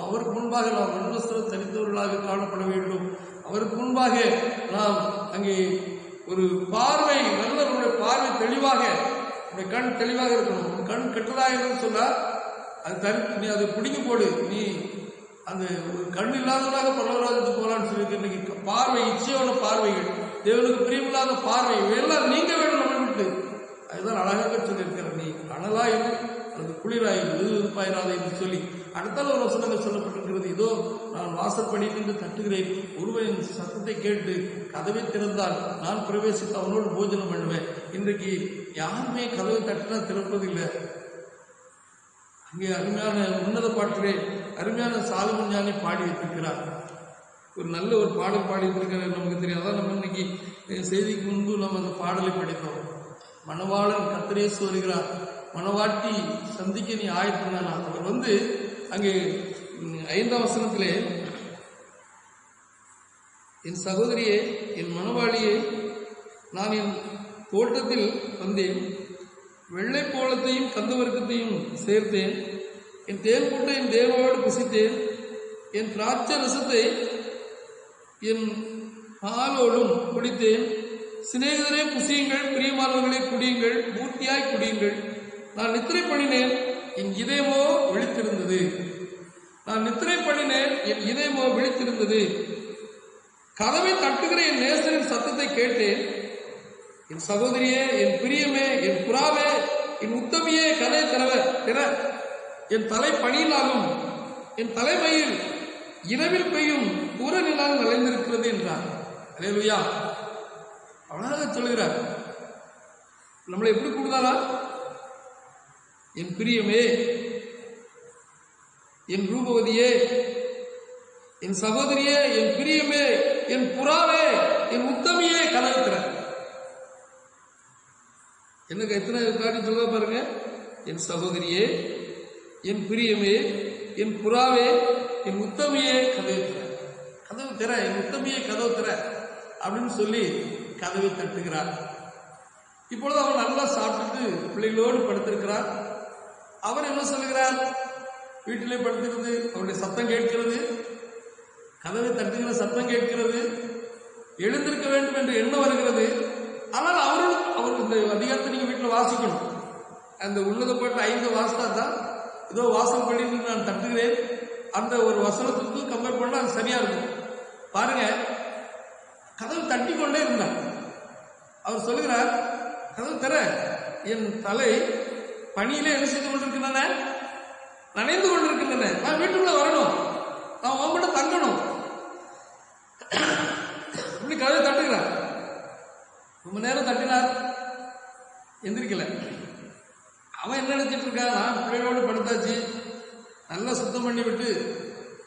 அவருக்கு முன்பாக நாம் வெண் வஸ்திரம் தரித்தவர்களாக காணப்பட வேண்டும். அவருக்கு முன்பாக நாம் அங்கே ஒரு பார்வை, நல்ல நம்முடைய பார்வை தெளிவாக, கண் தெளிவாக இருக்கணும். கண் கெட்டதாக சொன்னா அது தரித்து நீ அதை பிடிங்கி போடு, நீ அந்த கண் இல்லாதவனாக பரலோகத்துக்கு போகலான்னு சொல்லி இன்னைக்கு பார்வை, இச்சையோட பார்வைகள், தேவனுக்கு பிரியமில்லாத பார்வை எல்லாம் நீங்க வேணும் நம்ம விட்டு. அதுதான் அழகாக சொல்லியிருக்கிற, நீ அனலாயிரு அது குளிராயிரு வெதுவெதுப்பாயிராது என்று சொல்லி அடுத்தால ஒரு வசனங்கள் சொல்லப்பட்டிருக்கிறது. இதோ நான் வாசற்படி நின்று தட்டுகிறேன், ஒருவரின் சத்தத்தை கேட்டு கதவை திறந்தால் நான் பிரவேசித்து அவனோடு போஜனம் பண்ணுவேன். இன்றைக்கு யாருமே கதவை தட்டினா திறப்பதில்லை. அங்கே அருமையான உன்னத பாட்டிலே அருமையான சாலமன் ஞானி பாடி வைத்திருக்கிறார். ஒரு நல்ல ஒரு பாடல் பாடி வைத்திருக்கிறார், நமக்கு தெரியும். அதான் நம்ம இன்னைக்கு செய்திக்கு முன்பு நம்ம அந்த பாடலை படித்தோம். மணவாளன் கர்த்தரேசு வருகிறார், மணவாட்டி சந்திக்க நீ ஆயத்தனானா. அவர் அங்கே 5ஆம் வசனத்திலே, என் சகோதரியே, என் மணவாளியே, நான் என் தோட்டத்தில் வந்தேன், வெள்ளை போலத்தையும் கந்தவர்க்கத்தையும் சேர்த்தேன், என் தேன் கூட்டை என் தேவோடு புசித்தேன், என் திராட்சை ரசத்தை என் பாலோடும் குடித்தேன். சிநேகிதரே புசியுங்கள், பிரியமானவர்களே குடியுங்கள், பூர்த்தியாய் குடியுங்கள். நான் நித்திரை பண்ணினேன், என் இதயமோ விழித்திருந்தது. நான் நித்திரை பண்ணினேன், என் இதயமோ விழித்திருந்தது. கதவை தட்டுகிற என் நேசரின் சத்தத்தை கேட்டேன். என் சகோதரியே, என் பிரியமே, என் புறாவே, என் உத்தமியே, கதை திற. என் தலை பணியினாலும் என் தலைமையில் இரவில் பெய்யும் பூரணினால் நலைந்திருக்கிறது என்றார். அல்லேலூயா. அவனாக சொல்லுகிறார். நம்மளை எப்படி கூடுதாரா? என் பிரியமே, என் ரூபவதியே, என் சகோதரியே, என் பிரியமே, என் புறாவே, என் உத்தமியே, கதவை திற. எனக்கு எத்தனை காட்டி சொல்ல பாருங்க. என் சகோதரியே, என் பிரியமே, என் புறாவே, என் உத்தமியே, கதவை திற. கதவு திற, என் உத்தமியே கதவு திற அப்படின்னு சொல்லி கதவை தட்டுகிறார். இப்பொழுது அவர் நல்லா சாப்பிட்டு பிள்ளைகளோடு படுத்திருக்கிறார். அவர் என்ன சொல்லுகிறார்? வீட்டிலே படுத்திருந்து அவருடைய சத்தம் கேட்கிறது, கதவை தட்டுகிற சத்தம் கேட்கிறது, எழுந்திருக்க வேண்டும் என்று எண்ணம் வருகிறது. ஆனால் அவருக்கு இந்த அதிகாரத்தை நீங்க வீட்டில் வாசிக்கணும். அந்த உள்ளதப்பட்ட 5 வாசனா தான் இதோ வாசல் படி நான் தட்டுகிறேன், அந்த ஒரு வசனத்துக்கு கம்பேர் பண்ணா அது சரியா இருக்கும். பாருங்க, கதவு தட்டி கொண்டே இருந்தார். அவர் சொல்லுகிறார், கதவு தர, என் தலை பணியிலே என்ன செய்து கொண்டிருக்கின்றன, நனைந்து கொண்டிருக்கின்றன. நான் வீட்டுக்குள்ள வரணும், நான் உங்ககிட்ட தங்கணும். இப்படி கதவை தட்டுகிறார். ரொம்ப நேரம் தட்டினார், எந்திரிக்கல. அவன் என்ன நினைச்சிட்டு இருக்கான்? நான் பிள்ளைகளோடு படுத்தாச்சு, நல்லா சுத்தம் பண்ணி விட்டு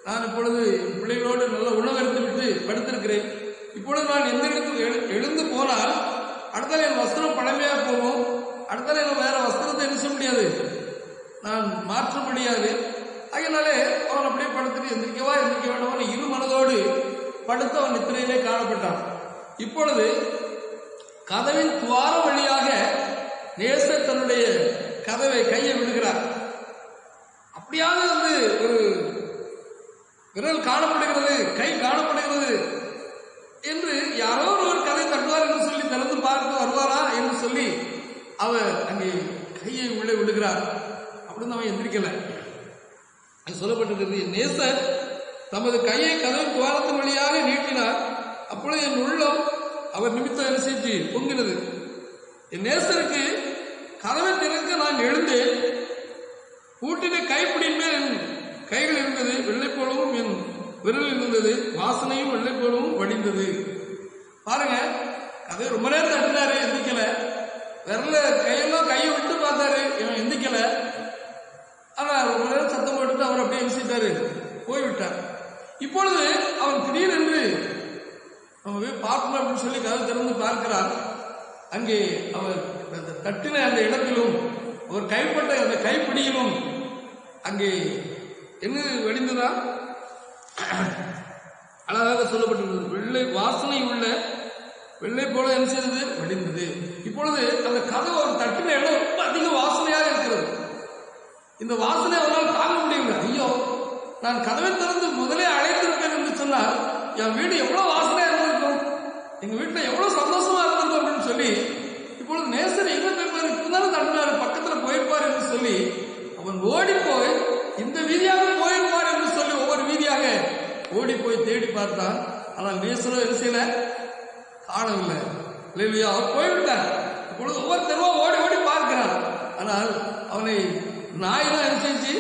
நான் இப்பொழுது பிள்ளைகளோடு நல்ல உணவு எடுத்து விட்டு படுத்திருக்கிறேன். இப்பொழுது நான் எந்த இடத்துக்கு எழுந்து போனால் அடுத்தால என் வஸ்திரம் பழமையா போகும். அடுத்தால எனக்கு வேற வஸ்திரத்தை என்ன செய்ய முடியாது, நான் மாற்ற முடியாது. அதனாலே அவன் அப்படியே படுத்துட்டு எந்திரிக்க வேண்டுமான இரு மனதோடு படுத்து அவன் நித்திரையிலே காணப்பட்டான். இப்பொழுது கதவின் துவார வழியாக நேசர் தன்னுடைய கையை விடுகிறார். அப்படியாவது ஒரு விரல் காணப்படுகிறது, கை காணப்படுகிறது. என்று யாரோ ஒரு கதை தட்டுவார் என்று சொல்லி திறந்து பார்க்க வருவாரா என்று சொல்லி அவர் அங்கே கையை உள்ளே விடுகிறார். அப்படின்னு அவன் எந்திரிக்கல. அது சொல்லப்பட்டிருக்கிறது, என் நேசர் தமது கையை கதவு துவாரத்தின் வழியாக நீட்டினார். அப்பொழுது என் உள்ளம் அவர் நிமித்தம் என்ன செய்து பொங்கினது. என் நேசருக்கு கதவை திறக்க நான் எழுந்தேன். பூட்டின கைப்பிடியின் மேல் என் கைகள் இருந்தது, வெள்ளை போலவும் என் விரலில் இருந்தது, வாசனையும் வெள்ளை போலவும் வடிந்தது. பாருங்க, கதை ரொம்ப நேரம் தட்டினாரு, எந்திக்கல. விரல கையெல்லாம் கையை விட்டு பார்த்தாரு, இவன் எந்திக்கல. ஆனா ரொம்ப நேரம் சத்தம் போட்டுட்டு அவர் அப்படியே எரிசிட்டாரு, போய்விட்டார். இப்பொழுது அவன் திடீரென்று அவன் போய் பார்க்கணும் அப்படின்னு சொல்லி கதை திறந்து பார்க்கிறார். அங்கே அவர் தட்டின அந்த இடத்திலும் அவர் கைப்பட்ட அந்த கைப்பிடியிலும் அங்கே என்ன வெடிந்ததா அழகாக சொல்லப்பட்டிருந்தது. வெள்ளை வாசனை உள்ள வெள்ளை போல என்ன செய்தது, வெடிந்தது. இப்பொழுது அந்த கதவு அவர் தட்டின இடம் ரொம்ப அதிக வாசனையாக இருக்கிறது. இந்த வாசனை அவரால் தாங்க முடியவில்லை. ஐயோ, நான் கதவை திறந்து முதலே அழைத்திருப்பேன் என்று சொன்னால் என் வீடு எவ்வளவு வாசனையா இருந்திருக்கும், எங்க வீட்டுல எவ்வளவு சந்தோஷமா இருந்திருக்கும் அப்படின்னு சொல்லி, இப்பொழுது நேசர் எங்க போயிருப்பாரு, இப்பதானே தட்டினாரு, பக்கத்துல போயிருப்பார் என்று சொல்லி அவன் ஓடி போய் இந்த வீதியாக போயிருப்பார் என்று சொல்லி ஒவ்வொரு வீதியாக ஓடி போய் தேடி பார்த்தான். ஆனால் நேசரோ என்ன செய்யல, காணவில்லை. இல்லையா, அவர் போய்விட்டார். இப்பொழுது ஒவ்வொரு தெருவா ஓடி ஓடி பார்க்கிறார். ஆனால் அவனை நாய் தான் என்ன செஞ்சு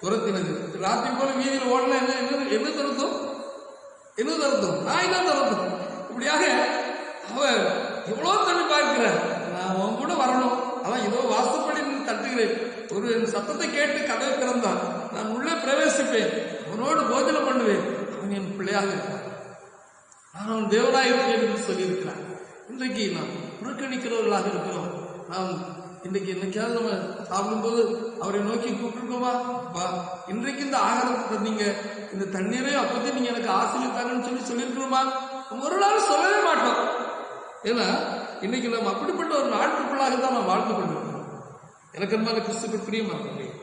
துரத்தினது. ராத்திரி போல வீதியில் ஓடல என்ன துரத்தும், என்ன துரத்தும், நாய் தான் துரத்தும். இப்படியாக அவர் எவ்வளவு தண்ணி பார்க்கிறார். நான் அவன் கூட வரணும், அதான் ஏதோ வாசப்படி தட்டுகிறேன், ஒரு சத்தத்தை கேட்டு கதவை திறந்தான், நான் உள்ளே பிரவேசிப்பேன், அவனோடு போஜனம் பண்ணுவேன், அவன் என் பிள்ளையாக இருப்பான், நான் அவன் தேவனாக இருப்பேன் என்று சொல்லியிருக்கிறான். இன்றைக்கு நாம் புறக்கணிக்கிறவர்களாக இருக்கிறோம். நாம் இன்றைக்கு என்னைக்காவது நம்ம சாப்பிடும்போது அவரை நோக்கி கூப்பிட்டுருக்கோமா, இன்றைக்கு இந்த ஆகாரத்தை தந்தீங்க, இந்த தண்ணீரையும் அப்பத்தையும் நீங்க எனக்கு ஆசீர்வதித்தாங்கன்னு சொல்லியிருக்கிறோமா? ஒரு நாள் சொல்லவே மாட்டோம். ஏன்னா இன்னைக்கு நம்ம அப்படிப்பட்ட ஒரு நாட்டுக்குள்ளாக தான் நாம் வாழ்ந்து கொண்டிருக்கிறோம். எனக்கு அன்பான கிறிஸ்துவுக்கு பிரியமா இருக்கிறேன்.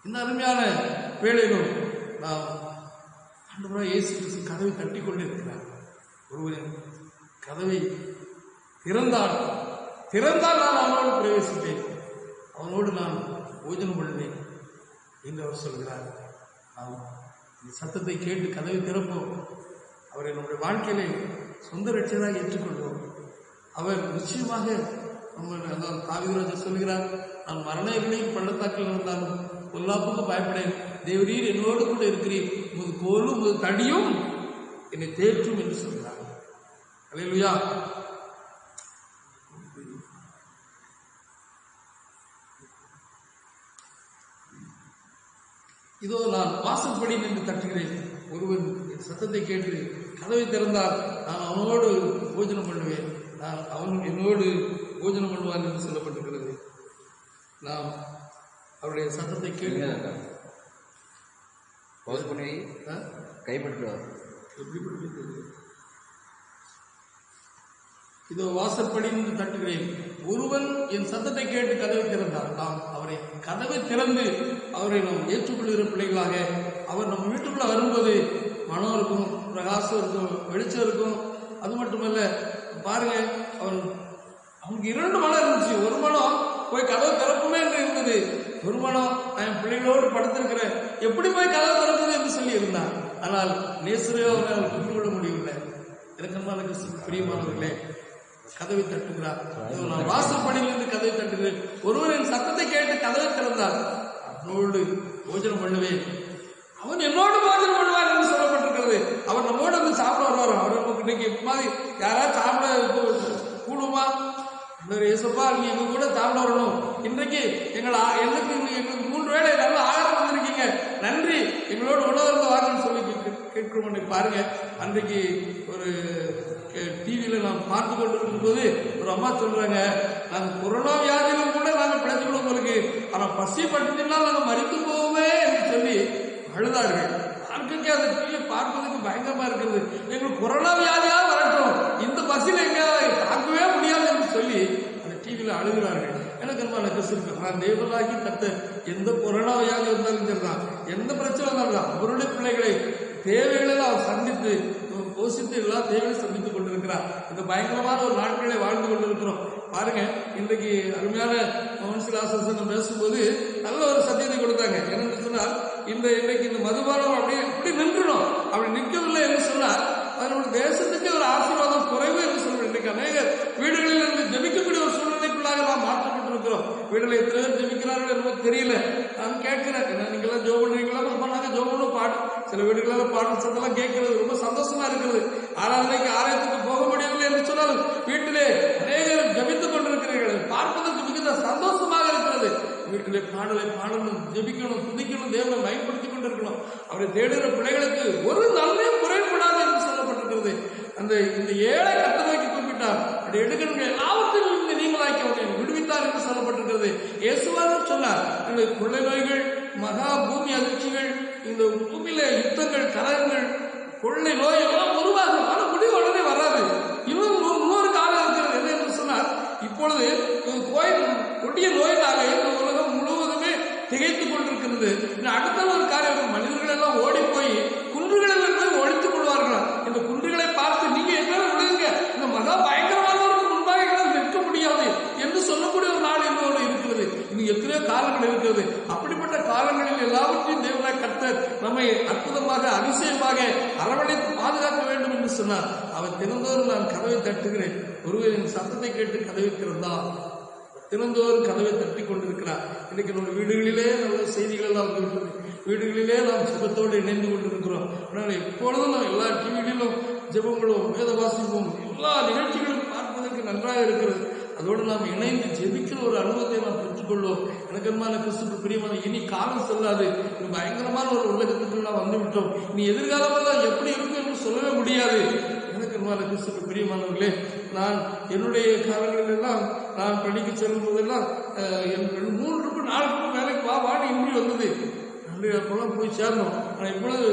இந்த அருமையான வேளையிலும் நாம் ஆண்டவராகிய இயேசு கிறிஸ்து கதவை தட்டி கொண்டிருக்கிறார். ஒருவரின் கதவை திறந்தால் நான் அவனோடு பிரவேசிப்பேன், அவனோடு நான் போஜனம் பண்ணுவேன் என்று அவர் சொல்கிறார். நாம் இந்த சத்தத்தை கேட்டு கதவை திறப்போம். அவரை நம்முடைய வாழ்க்கையிலே சொந்த ரட்சகராக ஏற்றுக்கொள்வோம். அவர் நிச்சயமாக நம்ம தாவீது சொல்கிறார், நான் மரண இருளின் பள்ளத்தாக்கில் இருந்தாலும் பொல்லாப்புக்கு பயப்படேன், தேவரீர் என்னோடு கூட இருக்கிறீர், உமது கோலும் உமது தடியும் என்னை தேற்றும் என்று சொல்கிறார். அல்லேலூயா. இதோ நான் வாசற்படி நின்று தட்டுகிறேன், ஒருவன் என் சத்தத்தை கேட்டு கதவை திறந்தால் நான் அவனோடு போஜனம் பண்ணுவேன், நான் அவன் என்னோடு போஜனம் பண்ணுவான் என்று சொல்லப்பட்டிருக்கிறது. நாம் அவருடைய சத்தத்தை கேட்டு கைப்பற்றுவார். எப்படி பட்டு இதோ வாசற்படி நின்று தட்டுகிறேன், ஒருவன் என் சத்தத்தை கேட்டு கதவை திறந்தார், நாம் அவரை கதவை திறந்து அவரை நாம் ஏற்றுக்கொள்கிற பிள்ளைகளாக, அவர் நம்ம வீட்டுக்குள்ள வரும்போது மனம் இருக்கும், பிரகாசம் இருக்கும், வெளிச்சம் இருக்கும். அது மட்டுமல்ல, பாருங்க, அவனுக்கு 2 மனம் இருந்துச்சு. ஒரு மனம் போய் கதவை திறப்புமே என்று இருந்தது, ஒரு மனம் என் பிள்ளைகளோடு படுத்திருக்கிறேன், எப்படி போய் கதவை திறப்பது என்று சொல்லி இருந்தார். ஆனால் நேசரையோ அவரால் புரிந்துகொள்ள முடியவில்லை. இறக்கமான கிறிஸ்து பிரியமானவர்களே, கதவை தட்டுகிறார். நான் வாசற்படியிலிருந்து கதவை தட்டுகிறேன், ஒருவர் என் சத்தத்தை கேட்டு கதவை திறந்தார், அவனோடு போஜனம் பண்ணுவேன், அவன் என்னோடு போஜனம் பண்ணுவார் என்று சொல்லப்பட்டிருக்கிறது. அவர் நம்மோடு வந்து சாப்பிட வருவார். அவர் நமக்கு இன்னைக்கு மாதிரி யாராவது சாப்பிட கூடுமா? ஏசப்பா, நீங்க எங்க கூட சாப்பிட வரணும், இன்றைக்கு எங்களுக்கு 3 வேளை நல்ல ஆகாரம் வந்திருக்கீங்க, நன்றி, எங்களோட உணவு வாங்கன்னு சொல்லி கேட்கிறோம். பாருங்க, அன்றைக்கு ஒரு டிவியில நாம் பார்த்து கொண்டிருக்கும் போது ஒரு அம்மா சொல்றாங்க, நாங்க கொரோனா வியாதியிலும் கூட நாங்க பிழைச்சுக்கணும் உங்களுக்கு, ஆனா பசி பட்டினால் நாங்க மறித்து போவோமே என்று சொல்லி அழுதார்கள். யாருக்கே அந்த டிவியை பார்ப்பதற்கு பயங்கரமா இருக்கிறது. எங்களுக்கு கொரோனா வியாதியா வரட்டும், இந்த பசியில எங்க தாக்கவே முடியாது என்று சொல்லி அந்த டிவியில அழுகிறார்கள். எனக்கு அன்பான கிறிஸ்து, நான் தேவனாகி கத்த எந்த கொரோனா வியாதி இருந்தாலும் சரிதான், எந்த பிரச்சனை இருந்தாலும் அவருடைய பிள்ளைகளை தேவைகளில் அவர் சந்தித்து போஷித்து எல்லா தேவையும் சந்தித்துக் கொண்டிருக்கிறார். இந்த பயங்கரமான ஒரு நாட்களை வாழ்ந்து கொண்டிருக்கிறோம். பாருங்க, இன்றைக்கு அருமையான மோகன்சிலாசன் பேசும்போது நல்ல ஒரு சத்தியத்தை கொடுத்தாங்க. என்னன்னு சொன்னால், இன்றைக்கு இந்த மதுபானம் அப்படி நின்றுடும். அப்படி நிற்கவில்லை என்று சொன்னால் அதனுடைய தேசத்துக்கு ஒரு ஆசீர்வாதம் குறைவு என்று சொல்றோம். இன்றைக்கு அநேக வீடுகளில் இருந்து ஜெபிக்கக்கூடிய ஒரு சூழ்நிலைக்குள்ளாக நாம் மாற்றப்பட்டிருக்கிறோம். வீடுகளில் எத்தனை பேர் ஜெபிக்கிறார்கள் என்பது தெரியல. நான் கேட்கிறேன், நீங்களாம் ஜோம் பண்ணுறீங்களா? நாங்கள் ஜோம் பண்ண பாடும் சில வீடுகளால் பாடும் சத்தெல்லாம் கேட்கிறது ரொம்ப சந்தோஷமா இருக்கிறது. ஆராதனைக்கு ஆலயத்துக்கு போக முடியவில்லை என்று சொன்னாலும் வீட்டிலே அநேகர் ஜபித்துக் கொண்டிருக்கிறீர்கள். பார்ப்பதற்கு மிகுந்த சந்தோஷமாக இருக்கிறது. வீட்டிலே பாடலை பாடணும், ஜெபிக்கணும், துதிக்கணும், தேவனை பயன்படுத்திக் கொண்டிருக்கணும். அவரை தேடுகிற பிள்ளைகளுக்கு ஒரு நன்மையும் குறைபடாது என்று சொல்லப்பட்டிருக்கிறது. இந்த ஏழை கர்த்தரை குறிப்பிட்டார். அப்படி எடுக்கிற எல்லாவற்றிலும் நீங்களாக்கி அவரை விடுவித்தார் என்று சொல்லப்பட்டிருக்கிறது. இயேசுவாக சொன்னார், இந்த கொள்ளை நோய்கள், மகா பூமி அதிர்ச்சிகள், இந்த பூமியில யுத்தங்கள், கலகங்கள், கொள்ளை நோய் எல்லாம் உருவாகும். ஆனால் முடிவு உடனே வராது. இன்னும் இன்னொரு காலம் இருக்கிறது. என்ன என்று சொன்னால், இப்பொழுது கொடிய நோயினாலே இந்த உலகம் முழுவதுமே திகைத்துக் கொண்டிருக்கிறது. அடுத்த ஒரு காரியம், மனிதர்கள் எல்லாம் ஓடி போய் குன்றுகள் எல்லாம் போய் ஒழித்துக் கொள்வார்களா? இந்த குன்றுகளை பார்த்து நீங்க என்ன விடுங்க, இந்த மகா பயங்கரமானவருக்கு முன்பாக எல்லாம் நிற்க முடியாது என்று சொல்லக்கூடிய ஒரு நாள் என்னோடு இருக்கிறது. இன்னும் எத்தனையோ காலங்கள் இருக்கிறது. அப்படிப்பட்ட காலங்களில் எல்லாவற்றையும் தேவனாய் கர்த்தர் நம்மை அற்புதமாக அதிசயமாக அரவணைத்து பாதுகாக்க வேண்டும் என்று சொன்னார். அவர் தினந்தோறும் நான் கதவை தட்டுகிறேன், ஒருவர் என் சத்தத்தை கேட்டு கதவை திறந்தா தினந்தோறும் கதவை தட்டி கொண்டிருக்கிறார். இன்னைக்கு நம்ம வீடுகளிலே நல்ல செய்திகள் எல்லாம் வந்துவிட்டது. வீடுகளிலே நாம் ஜெபத்தோடு இணைந்து கொண்டிருக்கிறோம். அதனால் எப்பொழுதும் நாம் எல்லா டிவிகளிலும் ஜெபங்களும் வேத வாசிப்பும் எல்லா நிகழ்ச்சிகளும் பார்ப்பதற்கு நன்றாக இருக்கிறது. அதோடு நாம் இணைந்து ஜெபிக்கிற ஒரு அனுபவத்தை நாம் பெற்றுக்கொள்வோம். எனக்கன்மான கிறிஸ்துக்கு பிரியமான, இனி காலம் செல்லாது. பயங்கரமான ஒரு உலகத்துக்கு நாம் வந்துவிட்டோம். இனி எதிர்காலமெல்லாம் எப்படி இருக்கும் என்று சொல்லவே முடியாது. எனக்கன்மான கிறிஸ்துக்கு பிரியமானவர்களே, நான் என்னுடைய காலங்களிலெல்லாம் நான் படிக்க செல்லும் போதெல்லாம் 3-4 வேலைக்கு வாடி இன்றி வந்தது. அப்பெல்லாம் போய் சேரணும். ஆனால் இப்பொழுது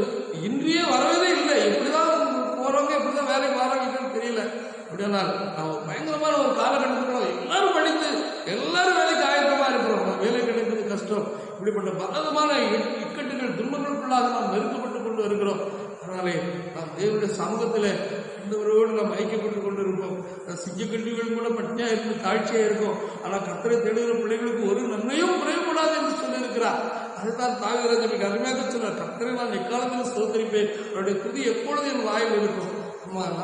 இன்றியே வரவே இல்லை. எப்படிதான் போறவங்க, எப்படிதான் வேலைக்கு வராங்கன்னு தெரியல. அப்படியானால் நாம் பயங்கரமான ஒரு காலகட்டத்தில் எல்லாரும் படித்து எல்லாரும் வேலைக்கு ஆயத்தமா இருக்கிறோம். வேலை கிடைப்பது கஷ்டம். இப்படிப்பட்ட பலவிதமான இக்கட்டுகள், துன்பங்களுக்குள்ளாக நாம் நெருக்கப்பட்டு கொண்டு வருகிறோம். அதனாலே நாம் தேவனுடைய சமூகத்தில் இந்தவரோடு நாம் ஐக்கியப்பட்டு கொண்டு இருப்போம். சிங்கக்கண்டிகள் கூட பட்டினியா இருந்து தாழ்ச்சியா இருக்கும். ஆனால் கர்த்தரை தேடுகிற பிள்ளைகளுக்கு ஒரு நன்மையும் குறையக்கூடாது என்று சொல்லியிருக்கிறார். அதுதான் தாவீது அருமையாக சொன்னார், கர்த்தரை நான் எக்காலத்தில் ஸ்தோத்திரிப்பேன், அவருடைய துதி எப்பொழுது என் வாயில் இருக்கும்.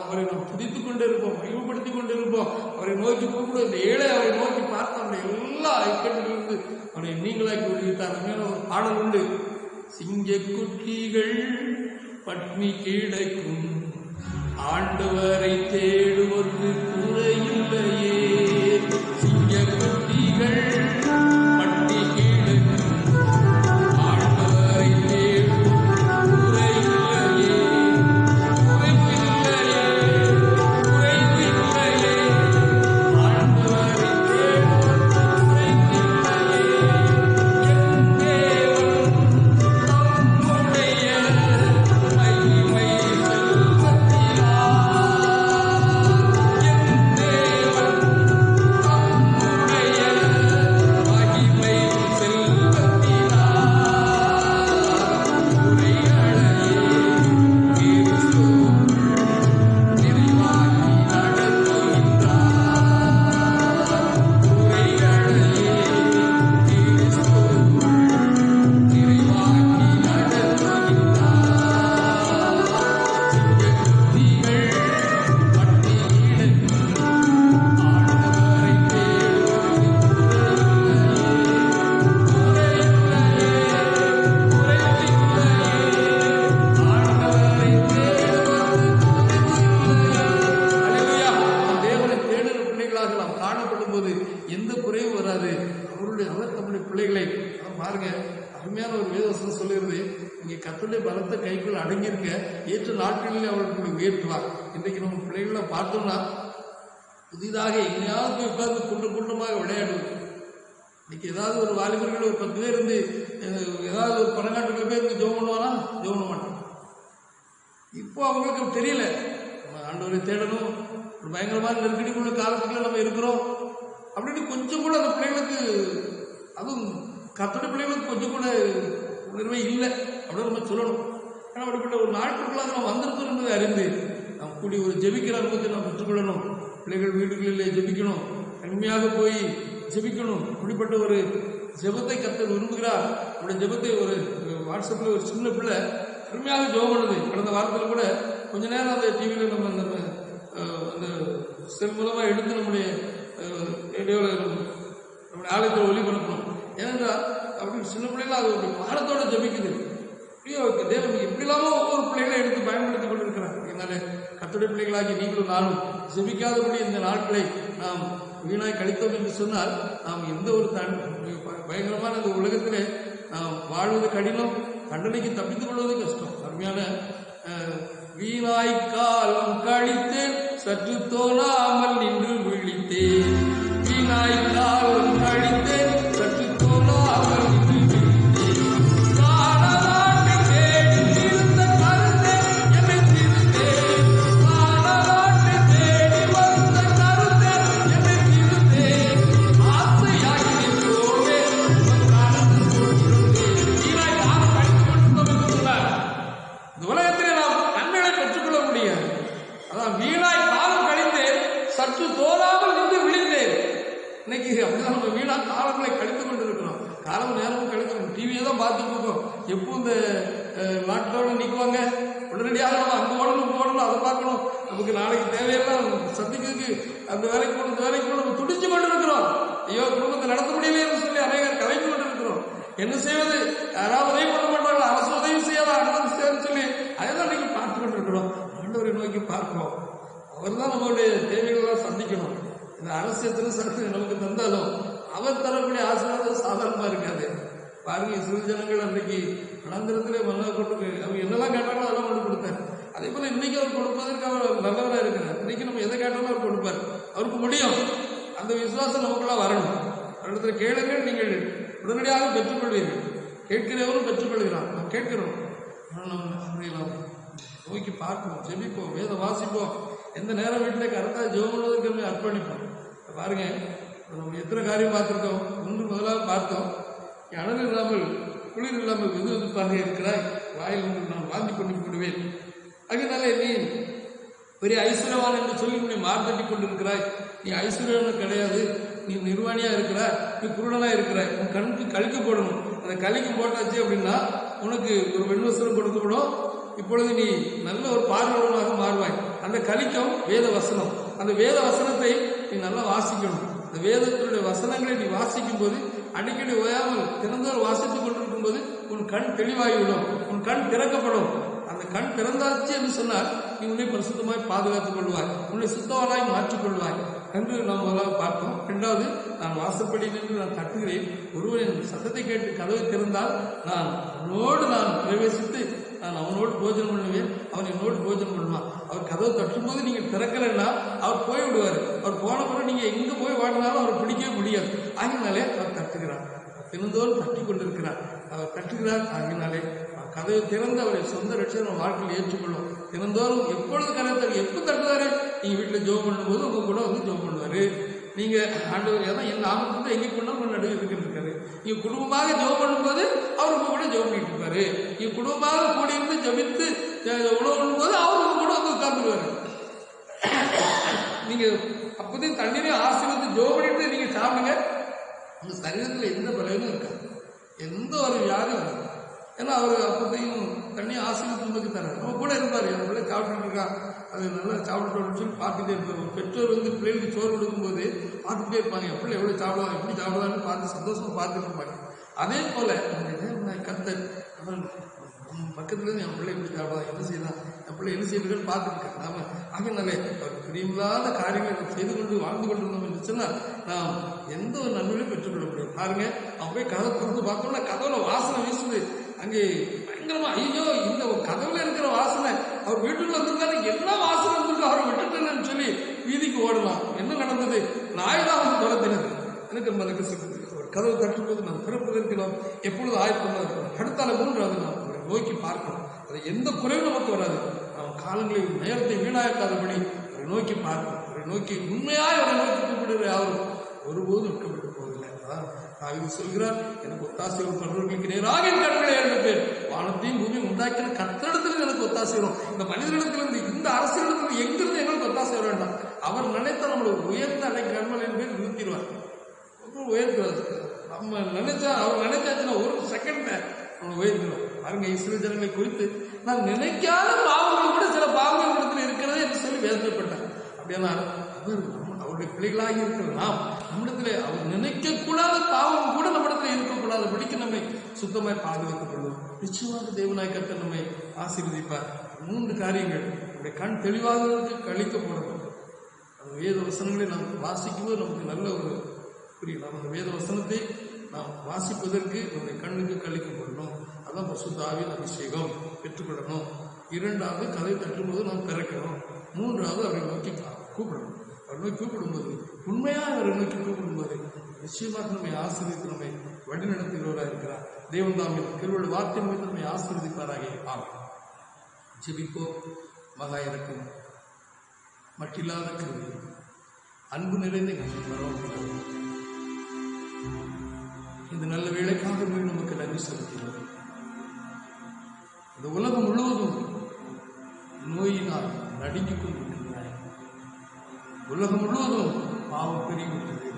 அவரை நாம் துதித்துக் கொண்டே இருப்போம், மகிமைப்படுத்திக் கொண்டு இருப்போம். அவரை நோக்கி கூப்பிடுவோம். இந்த ஏழை அவரை நோக்கி பார்த்து அவருடைய எல்லா ஐக்கியத்திலிருந்து அவரை நீங்களாக்கி விடுவித்தார். ஒரு பாடல் உண்டு, சிங்கக்குட்டிகள் பட்னி கிடக்கும், ஆண்டவரை தேடுவது குறையில்லையே. சிங்கக்குட்டிகள் பட்னி கிடக்கும், ஆண்டவரை தேடுவது குறையில்லையே. ஆண்டவரை தேடுவது குறையில்லையே. என் தேவன் நம்முடைய மகிமை பலத்த கைக்குள் அடங்கியிருக்க ஏற்ற நாட்களில் அவர்களுக்கு உயர்த்துவார். இன்றைக்கு நம்ம பிள்ளைகளை பார்த்தோம்னா புதிதாக எங்கேயாவது உட்கார்ந்து கூட்டமாக விளையாடுவது. இன்னைக்கு ஏதாவது ஒரு வாலிபர்கள் ஒரு 10 பேர் இருந்து ஏதாவது ஒரு பணக்காட்டுக்குள்ள போய் இருந்து ஜோம் பண்ணுவானா? ஜோம் பண்ண மாட்டான். இப்போ அவங்களுக்கு தெரியல, நம்ம ஆண்டவரை தேடணும், ஒரு பயங்கரமான நெருக்கடிக்குள்ள காலத்துக்குள்ள நம்ம இருக்கிறோம் அப்படின்னு கொஞ்சம் கூட அந்த பிள்ளைகளுக்கு, அதுவும் கத்தோட பிள்ளைகளுக்கு கொஞ்சம் கூட உணர்வே இல்லை அப்படின்னு நம்ம சொல்லணும். ஆனால் அப்படிப்பட்ட ஒரு நாட்களுக்குள்ளாக நம்ம வந்திருக்கோம் என்பதை அறிந்து நாம் கூடி ஒரு ஜெபிக்கிற அனுபவத்தை நாம் பெற்றுக்கொள்ளணும். பிள்ளைகள் வீடுகளிலே ஜெபிக்கணும், தனிமையாக போய் ஜெபிக்கணும். இப்படிப்பட்ட ஒரு ஜெபத்தை கர்த்தர் விரும்புகிறார். அவருடைய ஜெபத்தை ஒரு வாட்ஸ்அப்பில் ஒரு சின்ன பிள்ளை அருமையாக ஜெபம் பண்ணுது. கடந்த வாரத்தில் கூட கொஞ்ச நேரம் அந்த டிவியில் நம்ம அந்த செல் மூலமாக எடுத்து நம்முடைய ரேடியோவில் நம்முடைய ஆலயத்தில் ஒளிபரப்பணும். ஏனென்றால் அப்படி சின்ன பிள்ளைகள் அது ஒரு பாடத்தோடு ஜெபிக்குது. தேவன் எப்படி இல்லாமல் ஒவ்வொரு பிள்ளைகளை எடுத்து பயன்படுத்தி கொண்டிருக்கிறார். இதனால கர்த்தருடைய பிள்ளைகளாகி நீங்களும் நானும் ஜெபிக்காதபடி இந்த நாட்களை நாம் வீணாய் கழித்தோம் என்று சொன்னால் நாம் எந்த ஒரு பயங்கரமான இந்த உலகத்திலே நாம் வாழ்வது கடினம், தண்டனைக்கு தப்பித்துக் கொள்வது கஷ்டம். அருமையான வீணாய் காலம் கழித்தேன், சற்று தோணாமல் நின்று விழித்தேன். வீணாய் காலம் கழித்தேன், சற்று தோணாமல் நின்று விழித்தேன். காணலாட்டை தேடி இருந்த கருத்தை என்னை திருத்தேன். காணலாட்டை தேடி வந்த கருத்தை என்னை திருத்தேன். ஆசையாகி நின்றோமே வீணாய் காலம் கழித்துக் கொண்டிருந்தார். இந்த உலகத்திலே நாம் நன்மைகளை பெற்றுக்கொள்ள முடியாது. அதான் வீணாய் காலம் கழித்து சற்று தோறாமல் நின்று விழித்தேன். இன்னைக்கு அப்படிதான் நம்ம வீணா காலங்களை கழித்துக் கொண்டிருக்கிறோம். காலம் நேரமும் கழித்து டிவியை தான் பார்த்துட்டு இருக்கோம். எப்போ இந்த லாக்டவுன் நிற்குவாங்க, உடனடியாக நம்ம அங்கே ஓடணும் இங்கே ஓடணும் அதை பார்க்கணும், நமக்கு நாளைக்கு தேவையெல்லாம் சந்திக்கிறதுக்கு அந்த வேலைக்கு போகணும் இந்த வேலைக்கு போகணும் நம்ம துடிச்சு கொண்டு இருக்கிறோம். ஐயோ குடும்பத்தை நடத்த முடியலையேன்னு சொல்லி அநேகர் கலைந்து கொண்டு இருக்கிறோம். என்ன செய்வது, யாராவது உதவி பண்ண மாட்டாங்களா, அரசு உதவி செய்யாதா, அனுமதி செய்யன்னு சொல்லி அதை தான் நீங்கள் பார்த்து கொண்டு இருக்கிறோம். ஆண்டவரை நோக்கி பார்க்கிறோம். அவர் தான் நம்மளுடைய தேவைகளெல்லாம் சந்திக்கணும். இந்த அரசு எத்தனை சரக்கு நமக்கு தந்தாலும் அவர் தரக்கூடிய ஆசீர்வாதம் சாதாரணமாக இருக்காது. பாருங்க, சிறு ஜனங்கள் அன்றைக்கு அனந்தரத்திலே மன்னா கொண்டு அவங்க என்னெல்லாம் கேட்டாலும் அதெல்லாம் கொண்டு கொடுத்தார். அதே போல இன்னைக்கு அவர் கொடுப்பதற்கு அவர் நல்லவராக இருக்கிறார். இன்னைக்கு நம்ம எதை கேட்டாலும் அவர் கொடுப்பார், அவருக்கு முடியும். அந்த விசுவாசம் நமக்குள்ள வரணும். அவரிடத்துல கேளுங்கள், நீங்கள் உடனடியாக பெற்றுக்கொள்வீர்கள். கேட்கிறவரும் பெற்றுக்கொள்கிறான். நாம் கேட்கிறோம், நம்ம நோக்கி பார்ப்போம், ஜெபிப்போம், வேத வாசிப்போம். எந்த நேரம் வீட்டில் கரெக்டாக ஜெபம் பண்ணுவதற்கு நம்ம அர்ப்பணிப்போம். பாருங்க, நம்ம எத்தனை காரியம் பார்த்துருக்கோம். ஒன்று முதலாவது பார்த்தோம், அனல் இல்லாமல் குளிர் இல்லாமல் வெது வெதுப்பாக இருக்கிறாய், வாயில் நான் வாந்தி கொண்டு விடுவேன். அதனால நீ பெரிய ஐஸ்வர்யவான் என்று சொல்லி உன்னை மார்த்தட்டி கொண்டிருக்கிறாய். நீ ஐஸ்வர்யவான் கிடையாது, நீ நிர்வாணியா இருக்கிறாய், நீ குருடனா இருக்கிறாய். உன் கண்ணுக்கு கழிக்க போடணும். அந்த கழிக்கு போட்டாச்சு அப்படின்னா உனக்கு ஒரு வெண்வசனம் கொடுக்கப்படும். இப்பொழுது நீ நல்ல ஒரு பார்வையாளராக மாறுவாய். அந்த கலிக்கம் வேத வசனம். அந்த வேத வசனத்தை நீ நல்லா வாசிக்கணும். அந்த வேதத்தினுடைய வசனங்களை நீ வாசிக்கும் போது அடிக்கடி ஓயாமல் திறந்தோர் வாசித்துக் கொண்டிருக்கும் போது உன் கண் தெளிவாகிவிடும், உன் கண் திறக்கப்படும். அந்த கண் திறந்தாச்சு என்று சொன்னால் நீ உன்னை பரிசுத்தமாய் பாதுகாத்துக் கொள்வாய், உன்னை சுத்தவனாய் மாற்றிக்கொள்வாய் என்று நாம் முதலாக பார்த்தோம். இரண்டாவது, நான் வாசப்படி நின்று நான் தட்டுகிறேன், ஒருவன் என் சத்தத்தை கேட்டு கதவை திறந்தால் நான் அவனோடு நான் பிரவேசித்து நான் அவனோடு போஜனம் பண்ணுவேன், அவன் என்னோடு போஜனம் பண்ணுவான். அவர் கதவை தட்டும்போது நீங்கள் திறக்கலைன்னா அவர் போய் விடுவார். அவர் போன பிறகு நீங்கள் எங்கே போய் வாடினாலும் அவர் பிடிக்கவே முடியாது. ஆகினாலே அவர் தட்டுகிறார், தினந்தோறும் தட்டி கொண்டிருக்கிறார். அவர் தட்டுகிறார். ஆகினாலே கதவை திறந்து அவரை சொந்த ரட்சகர் நம்ம வாழ்க்கையில் ஏற்றுக்கொள்ளும். தினந்தோறும் எப்பொழுது கதவை எப்போ தட்டுவாரு, நீங்கள் வீட்டில் ஜெபம் பண்ணும்போது உங்கள் கூட வந்து ஜெபம் பண்ணுவார். நீங்கள் ஆண்டவர் ஏதாவது என் நாமத்தை எங்கே கொண்டாலும் நடுவில் இருக்காரு. நீங்கள் குடும்பமாக ஜெபம் பண்ணும்போது அவர் உங்க கூட ஜெபம் பண்ணிட்டு இருப்பாரு. நீங்கள் குடும்பமாக கூடியிருந்து ஜெபித்து உணவு பண்ணும்போது அவர் உங்க கூட வந்து உட்கார்ந்துருவாரு. நீங்கள் அப்போதையும் தண்ணீரையும் ஆசீர்வாதத்தை ஜெபம் பண்ணிட்டு நீங்கள் சாப்பிடுங்க, உங்கள் சரீரத்தில் எந்த பலனும் இருக்காது, எந்த ஒரு வியாதியும் இருக்காது. ஏன்னா அவர் அப்போதையும் தண்ணி ஆசீர்வாதம் உங்களுக்கு தராரு, நம்ம கூட இருப்பார். என் பிள்ளை சாப்பிட்டு இருக்கா, அது நல்லா சாப்பிட்டு சொல்லி பார்த்துட்டே இருப்பார். ஒரு பெற்றோர் வந்து பிள்ளைகளுக்கு சோறு கொடுக்கும்போது பார்த்துட்டே இருப்பாங்க, என் பிள்ளை எவ்வளோ சாப்பிடுவாங்க, எப்படி சாப்பிடுவான்னு பார்த்து சந்தோஷமா பார்த்துட்டு இருப்பாங்க. அதே போல கர்த்தர் பக்கத்துலேருந்து என் பிள்ளை எப்படி சாப்பிடுவாங்க, என்ன செய்யலாம், என் பிள்ளை என்ன செய்யறதுன்னு பார்த்துருக்கேன். நாம ஆகினாலே அவர் பிரியமில்லாத காரியங்களை நம்ம செய்து கொண்டு வாழ்ந்து கொண்டிருந்தோம் என்று சொன்னால் நாம் எந்த ஒரு நன்மையும் பெற்றுக்கொள்ள முடியும். பாருங்க, அவன் போய் கதவை திறந்து பார்த்தோம்னா கதவுல வாசனை வீசுது. அங்கே பயங்கரமா, ஐயோ இந்த கதவுல இருக்கிற வாசனை, அவர் வீட்டுக்குள்ள வந்திருக்காரு, என்ன வாசனை வந்திருக்கு, அவரை விட்டுட்டேன்னு சொல்லி வீதிக்கு ஓடலாம். என்ன நடந்தது, நாய் தான் வந்து துரத்தினது. எனக்கு மனக்கு கதவு தட்டும்போது நாம் பிறப்பதற்கு நாம் எப்பொழுது ஆயத்தமாக இருக்கணும். அடுத்தால மூன்றாவது நாம் நோக்கி பார்க்கணும். அது எந்த குறைவும் நமக்கு வராது. நாம் காலங்களை நேரத்தை வீணாக்காதபடி அவரை நோக்கி பார்க்கணும். அவரை நோக்கி உண்மையாய் அவரை நோக்கி கூப்பிடுகிற யாரும் ஒருபோதும் விட்டுவிட்டு போவதில்லை. தாவீது சொல்கிறார், எனக்கு ஒத்தாசை வரும் பரலோகங்களுக்கு நேராக என் கண்களை எழுப்பேன். வானத்தையும் பூமியும் உண்டாக்கின கர்த்தரிடத்தில் எனக்கு ஒத்தாசை வரும். இந்த மனிதனிடத்திலிருந்து, இந்த அரசியலிடத்தில் எங்கிருந்து எங்களுக்கு ஒத்தாசை வர வேண்டாம். அவர் நினைத்த நம்மளை உயர்ந்த கண்மலின் பேர் நிறுத்திடுவார். உயர்த்துவார். நம்ம நினைச்சா, அவர் நினைச்சாச்சுன்னா ஒரு செகண்ட்ல நம்ம உயர்த்திடுவோம். பாருங்க, இஸ்ரவேல் ஜனங்களை குறித்து நான் நினைக்காத பாவங்கள் கூட சில பாவங்கள் இடத்துல இருக்கிறதே என்று சொல்லி வேதனைப்பட்டார். அப்படின்னா அவருடைய பிள்ளைகளாக இருக்கிற நாம் நம்மிடத்துல அவர் நினைக்கக்கூடாத பாவம் கூட நம்மிடத்துல இருக்கக்கூடாதபடிக்கு நம்மை சுத்தமாய் பாதுகாத்துக் கொள்வோம். நிச்சயமாக தேவனாய் கர்த்தர் நம்மை ஆசீர்வதிப்பார். 3 காரியங்கள். நம்முடைய கண் தெளிவாக கழிக்கப்படணும். அந்த வேத வசனங்களை நாம் வாசிக்கும்போது நமக்கு நல்ல ஒரு புரியும். அந்த வேத வசனத்தை நாம் வாசிப்பதற்கு நம்முடைய கண்ணுக்கு கழிக்கப்படணும். அதான் பரிசுத்த ஆவியின் அபிஷேகம் பெற்றுக்கொள்ளணும். 2வது, கதை தட்டும்போது நாம் திறக்கணும். 3வது, அவரை நோக்கி கூப்பிடணும். அவர் நோக்கி கூப்பிடும்போது, உண்மையாக அவரை நோக்கி கூப்பிடும்போது நிச்சயமாக நம்மை ஆசீர்வதித்து நம்மை வழிநடத்துகிறவராக இருக்கிறார். தேவன் தாமே திருவள்ளுவ வார்த்தை மீது நம்மை ஆசீர்வதிப்பாராக. ஆமாம். ஜெபிப்போ. மகா இறக்கும் மட்டில்லாத கிருபை, அன்பு நிறைந்த இந்த நல்ல வேலைக்காக நமக்கு நன்றி செலுத்துகிறோம். இந்த உலகம் முழுவதும் நோயினால் நடுங்கிக் கொண்டிருக்கிறார். உலகம் முழுவதும் பாவம் பெருகிவிட்டது.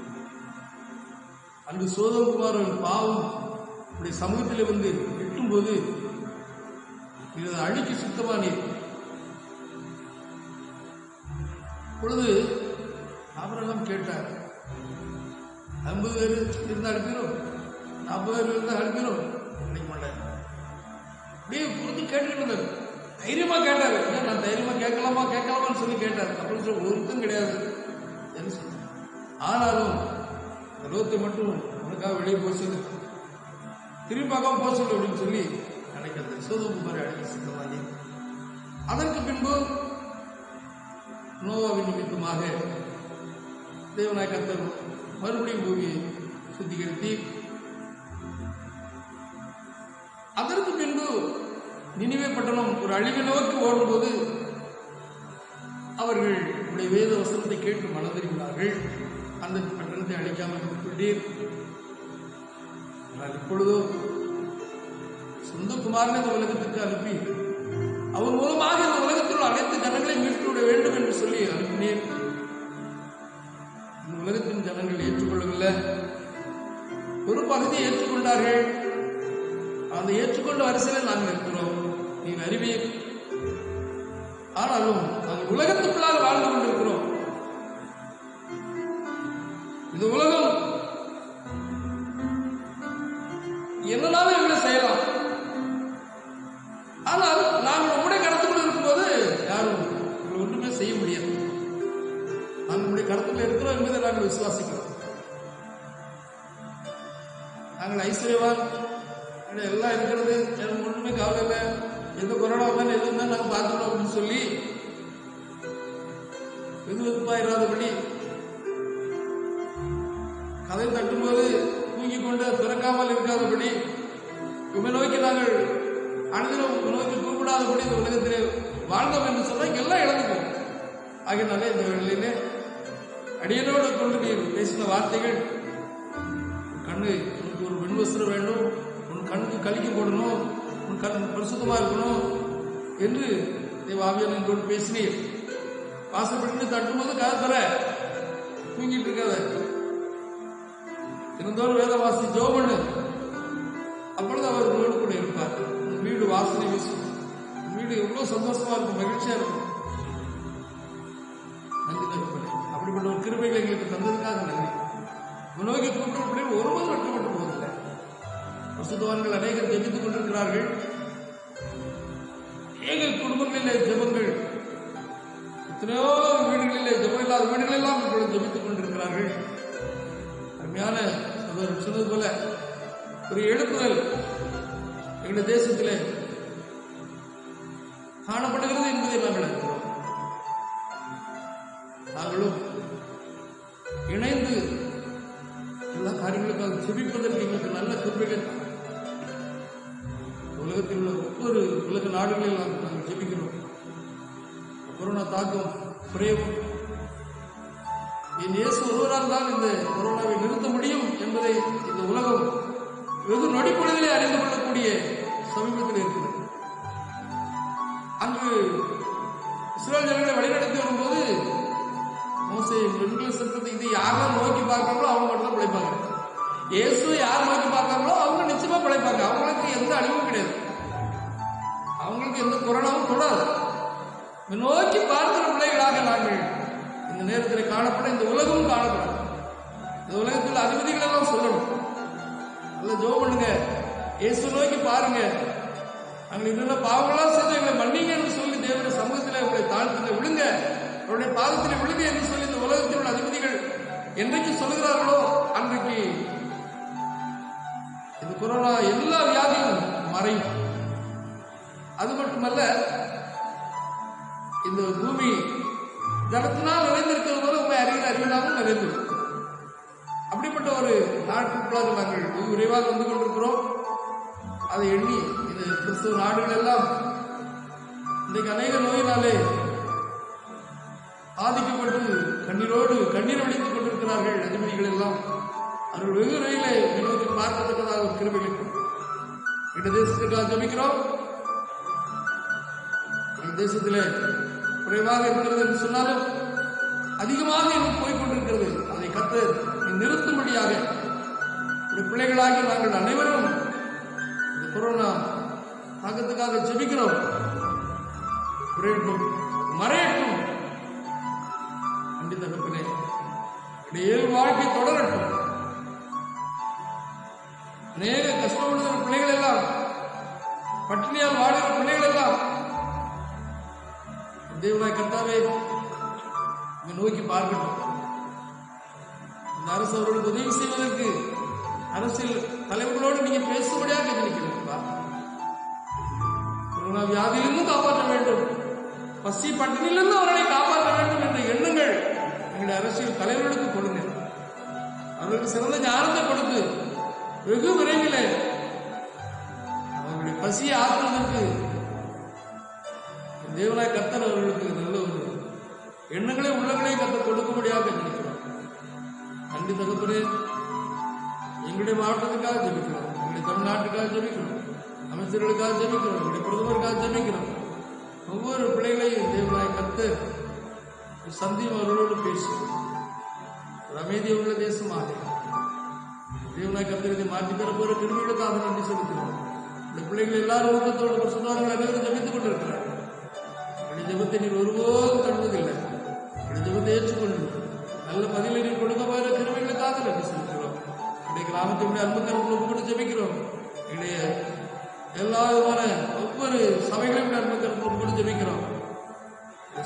அன்று சோதோம் பாவம் இப்படி சமூகத்தில் வந்து எட்டும்போது இதை அழிக்கு சுத்தமானே. பொழுது ஆபிரகாம் கேட்டார், 50 பேர் இருந்தா அனுப்பிடும், 40 பேர் இருந்தா அனுப்பிடும், நினைக்க மாட்டேன். அப்படியே புரிஞ்சு கேட்டுக்கிட்டு இருந்தார். தைரியமா கேட்டாரு. நான் தைரியமா கேட்கலாமான்னு சொல்லி கேட்டார். அப்படின்னு சொல்லி ஒருத்தம் கிடையாது என்று சொன்னார். ஆனாலும் லோத்தை மட்டும் உனக்காக வெளியே போக சொல்லு, திரும்பி பார்க்காம போக சொல்லு அப்படின்னு சொல்லி நினைக்கிறது. சோதோம் மாதிரி அழைக்க சித்தமாகி அதற்கு பின்பு நோவாவின் நிமித்தமாக தேவனாய் கர்த்தர் மறுபடியும் பூமியை சுத்திகரித்து, அதற்கு பின்பு நினிவே பட்டணம் ஒரு அழிவை நோக்கி ஓடும்போது அவர்கள் உடைய வேத வசனத்தை கேட்டு மனதிருந்தார்கள். அந்த பட்டணத்தை அழிக்காமல் விட்டுவிட்டீர். ஆனால் இப்பொழுதோ சொந்த குமாரனை இந்த உலகத்துக்கு அனுப்பி அவர் மூலமாக இந்த உலகத்தில் உள்ள அனைத்து ஜனங்களை மீட்டுவிட வேண்டும் என்று சொல்லி அனுப்பினேன். இந்த உலகத்தின் ஜனங்கள் ஏற்றுக்கொள்ளவில்லை. ஒரு பகுதியை ஏற்றுக்கொண்டார்கள். அந்த ஏற்றுக்கொண்ட வரிசையில் நாங்கள் இருக்கிறோம். நீ அறிவீர். ஆனாலும் நாங்கள் உலகத்துக்குள்ளாக வாழ்ந்து கொண்டிருக்கிறோம். இந்த உலகம் என்னன்னாலும் எங்களை செய்யலாம். ஆனால் நாங்கள் நம்முடைய கடத்துக்குள்ள இருக்கும்போது யாரும் எங்களை ஒன்றுமே செய்ய முடியாது. நாங்கள் நம்முடைய கடத்துக்குள்ள இருக்கிறோம் என்பதை நாங்கள் விசுவாசிக்கிறோம். நாங்கள் ஐஸ்வர்யவான், எல்லாம் இருக்கிறது, எனக்கு ஒன்றுமே கவலை இல்லை, எந்த கொரோனா வந்தாலும் எது இருந்தாலும் நாங்கள் பார்த்துக்கணும் அப்படின்னு சொல்லி வெதுவெதுப்பாயிராதபடி கதை தட்டும்போது தூங்கிக் கொண்டு திறக்காமல் இருக்காதபடி உண்மை நோக்கி நாங்கள் அனைத்திலும் நோக்கி கூப்பிடாதபடி இந்த உலகத்திலே வாழ்ந்தோம் என்று சொன்னால் எல்லாம் இழந்துக்கும். ஆகியனாலே இந்த வேளையிலே அடியனோடு கொண்டு நீ பேசின வார்த்தைகள், கண்ணு உனக்கு ஒரு வெண்வஸ்திரம் வேண்டும், உன் கண்ணுக்கு கழிக்க போடணும், உன் கண் பரிசுத்தமாக இருக்கணும் என்று தேவாவியன் என்னோடு பேசினீர். வாசப்பட்டு தட்டும்போது கதை தர தூங்கிட்டு இருக்காத, இருந்தோறும் வேத வாசி ஜெபம் பண்ணு. அப்பொழுது அவர் உங்களோடு கூட இருப்பார். உன் வீடு வாசனை வீசும். உன் வீடு எவ்வளவு சந்தோஷமா இருக்கும், மகிழ்ச்சியா இருக்கும். நன்றி தகப்பனே, அப்படிப்பட்ட ஒரு கிருபைகளை எங்களுக்கு தந்ததுக்காக நன்றி. நோக்கி கூப்பிட்டு ஒருவரும் வெட்கப்பட்டு போவதில்லை. பரிசுத்தவான்கள் அநேகர் ஜெபித்துக் கொண்டிருக்கிறார்கள். அநேக குடும்பங்களிலே ஜெபங்கள், எத்தனையோ வீடுகளிலே ஜெபம் இல்லாத வீடுகளெல்லாம் இப்பொழுது ஜெபித்துக் கொண்டிருக்கிறார்கள். அருமையான சகோதரர் சொன்னது போல ஒரு எழுப்புதல் எங்களுடைய தேசத்திலே காணப்படுகிறது என்பதை நாங்கள் அறிகிறோம். நாங்களும் இணைந்து எல்லா காரியங்களுக்காக ஜெபிப்பதற்கு எங்களுக்கு நல்ல கிருபைகள். உலகத்தில் உள்ள ஒவ்வொரு உலக நாடுகளில் நாங்கள் ஜெபிக்கிறோம். கொரோனா தாக்கம் குறையவும், என் இயேசு ஒருவரால் தான் இந்த கொரோனாவை நிறுத்த முடியும் என்பதை இந்த உலகம் வெகு நொடி பொழுதிலே அறிந்து கொள்ளக்கூடிய சமீபத்தில் இருக்கிறது. அங்கு இஸ்ரவேல் ஜனங்களை வழிநடத்தி வரும்போது மோசே பெண்கள் சத்தத்தை இது யாரும் நோக்கி பார்க்கறாங்களோ அவங்க மட்டும் தான் பிழைப்பாங்க. இயேசுவை யார் நோக்கி பார்க்கறாங்களோ அவங்க நிச்சயமா பிழைப்பாங்க. அவங்களுக்கு எந்த அழிவும் கிடையாது, அவங்களுக்கு எந்த கொரோனாவும் தொடாது. நோக்கி பார்க்கிற பிள்ளைகளாக நாங்கள் இந்த நேரத்தில் காணப்பட, இந்த உலகமும் காணப்படும். இந்த உலகத்தில் அதிபதிகள் எல்லாம் சொல்லணும், நல்லா ஜெபம் பண்ணுங்க, இயேசு நோக்கி பாருங்க, நாங்கள் இன்னும் பாவங்களா செய்து எங்களை மன்னிங்க என்று சொல்லி தேவனுடைய சமூகத்தில் உங்களை தாழ்த்துங்க, விழுங்க, அவருடைய பாதத்தில் விழுங்க என்று சொல்லி இந்த உலகத்தில் உள்ள அதிபதிகள் என்றைக்கு சொல்லுகிறார்களோ அன்றைக்கு இந்த கொரோனா எல்லா வியாதியும் மறையும். அது மட்டுமல்ல, இந்த பூமி ஜலத்தினால் நிறைந்திருக்கிறது போல உண்மை அறிகிற அறிவினாலும் நிறைந்திருக்கும். அப்படிப்பட்ட ஒரு நாட்களுக்குள்ளாக நாங்கள் வெகு விரைவாக வந்து கொண்டிருக்கிறோம். அதை எண்ணி இந்த கிறிஸ்தவ நாடுகள் எல்லாம் இன்றைக்கு அநேக நோயினாலே பாதிக்கப்பட்டு கண்ணீர் வடித்துக் கொண்டிருக்கிறார்கள். அதிபதிகள் எல்லாம் அவர்கள் வெகு விரைவிலே நோக்கி பார்க்கத்தக்கதாக ஒரு கிருபை இருக்கும். இந்த தேசத்துக்காக ஜெபிக்கிறோம். தேசத்திலே குறைவாக இருக்கிறது என்று சொன்னாலும் அதிகமாக இன்னும் போய்கொண்டிருக்கிறது. அதை கர்த்தர் நிறுத்தும்படியாக பிள்ளைகளாகி நாங்கள் அனைவரும் இந்த கொரோனா தாக்கத்துக்காக ஜெபிக்கிறோம். குறையட்டும், மறையட்டும். அண்டி தகப்பனே, இயல்பு வாழ்க்கை தொடரட்டும். அநேக கஷ்டப்படுகிற பிள்ளைகள் எல்லாம், பட்டினியால் வாழ்கிற பிள்ளைகள் எல்லாம் தேவனாய் கர்த்தாவே நோக்கி பார்க்கட்டும். இந்த அரசு அவர்களுக்கு உதவி செய்வதற்கு அரசியல் தலைவர்களோடு நீங்க பேசும்படியாக நினைக்கிறீர்களா? கொரோனா வியாதியிலிருந்து காப்பாற்ற வேண்டும், பசி பட்டினியிலிருந்து அவர்களை காப்பாற்ற வேண்டும் என்ற எண்ணங்கள் எங்களுடைய அரசியல் தலைவர்களுக்கு கொடுங்க. அவர்களுக்கு சிறந்த ஞானத்தை கொடுத்து வெகு விரைவில் அவர்களுடைய பசியை ஆற்றுவதற்கு தேவனாய் கர்த்தர் அவர்களுக்கு நல்ல ஒரு எண்ணங்களை உள்ளங்களையும் கர்த்தர் கொடுக்கும்படியாக ஜெபிக்கிறோம். நன்றி தகப்பனே, எங்களுடைய மாவட்டத்துக்காக ஜெபிக்கிறோம், எங்களுடைய தமிழ்நாட்டுக்காக ஜெபிக்கிறோம், அமைச்சர்களுக்காக ஜெபிக்கிறோம், எங்களுடைய பிரதமருக்காக ஜெபிக்கிறோம். ஒவ்வொரு பிள்ளைகளையும் தேவனாய் கர்த்தர் சந்தியும் அவர்களோடு பேசும். ஒரு அமைதியை உள்ள தேசமாக தேவனாய் கர்த்தர் இதை மாற்றி தர போற கிருமிகளுக்காக நன்றி செலுத்துகிறோம். இந்த பிள்ளைகள் எல்லாரும் ஊக்கத்தோடு சொன்னார்கள், அனைவரும் ஜெபித்துக் கொண்டிருக்கிறார்கள். ஜெபத்தை நீர் ஒருபோதும் தடுவதில்லை. ஜெபத்தை ஏற்றுக்கொண்டு நல்ல பதிலை நீர் கொடுக்க போகிற கிருமிகளுக்காக நன்றி செலுத்துகிறோம். என்னுடைய கிராமத்தினுடைய அன்பு கருத்தில் ஒப்புக்கொண்டு ஜெபிக்கிறோம். என்னுடைய எல்லா விதமான ஒவ்வொரு சபைகளையும் அன்பு கருத்தில் ஒப்புக்கொண்டு ஜெபிக்கிறோம்.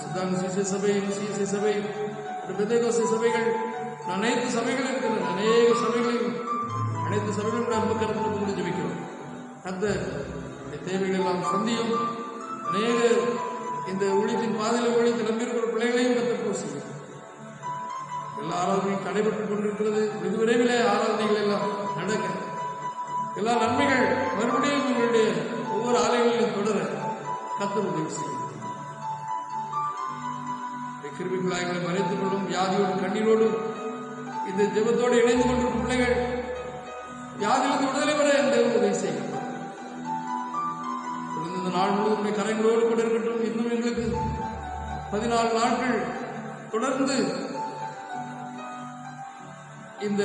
சுத்தாங்க சிசை சபை, சிசை சபை, பெந்தேகோஸ்தே சபைகள், அனைத்து சபைகள் இருக்கிறது. அநேக சபைகளையும் அனைத்து சபைகளும் அன்பு கருத்தில் ஒப்புக்கொண்டு ஜெபிக்கிறோம். அந்த தேவைகள் எல்லாம் சந்தியும். அநேக இந்த ஊழியத்தின் பாதையில் ஊழியத்தை நம்பியிருக்கிற பிள்ளைகளையும் கற்றுக் செய்யும். எல்லா ஆராதனையும் நடைபெற்றுக் கொண்டிருக்கிறது. வெகு விரைவில் ஆராதனைகள் எல்லாம் நடக்க, எல்லா நன்மைகள் மறுபடியும் உங்களுடைய ஒவ்வொரு ஆலயங்களிலும் தொடர கர்த்தர் உதவி செய்யும். கிருமிக்குள்ளாய்களை மறைத்துக் கொள்ளும். வியாதியோடும் கண்ணீரோடும் இந்த ஜெபத்தோடு இணைந்து கொண்டிருக்கும் பிள்ளைகள் வியாதியிலிருந்து விடுதலை பெற இந்த உதவி செய்யும். இந்த நாள் முழுவதும் கரைகளோடு கூட இருக்கட்டும். இன்னும் எங்களுக்கு 14 நாட்கள் தொடர்ந்து இந்த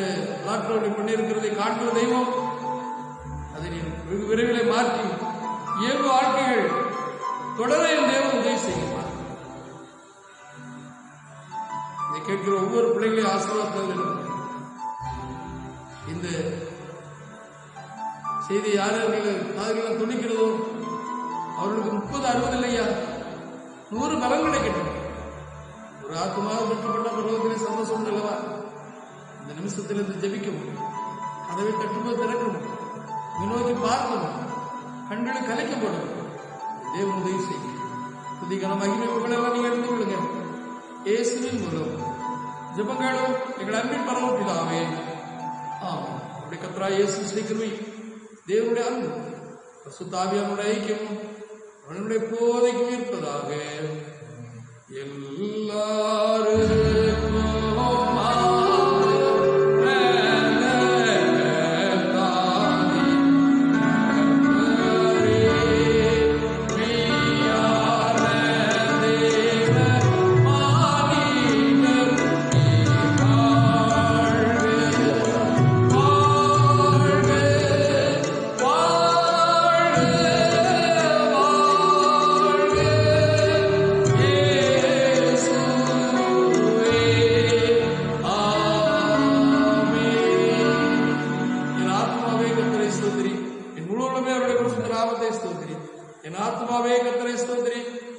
லாக்டவுன் பண்ணியிருக்கிறதை காட்டுற தெய்வம் அதை வெகு விரைவில் மாற்றி இயல்பு வாழ்க்கைகள் தொடர என் தேவன் உதவி செய்கிறார். இதை கேட்கிற ஒவ்வொரு பிள்ளைகளையும் ஆசீர்வாதத்தில் இந்த செய்தி யார்கள் துணிக்கிறதோ அவர்களுக்கு 30-60 இல்லையா 100 பலம் கிடைக்கட்டும். ஒரு ஆத்மாவை பெற்றுக்கொண்ட பருவத்திலே சந்தோஷம் அல்லவா? இந்த நிமிஷத்தில் இருந்து ஜெபிக்கும், கதவை தட்டும்போது திறக்கும், நோக்கி பார்க்கும், கண்களை கலைக்கப்படும். தேவன் உதவி செய்யும். புதிய மகிமை புகழெல்லாம் நீங்க எடுத்துக் கொள்ளுங்க. இயேசுவின் மூலம் ஜெபங்களும் எங்கள் அன்பின் பரவப்பிலாவே. ஆமாம். அப்படி கர்த்தராகிய இயேசு கிறிஸ்துவை தேவனுடைய அன்பு பரிசுத்தாவியானுடைய ஐக்கியமும் அவனுடைய போதைக்கும் இருப்பதாக எல்லாரும்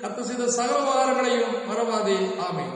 கர்த்தர் செய்த சகல உபகாரங்களையும் மறவாதே. ஆமென்.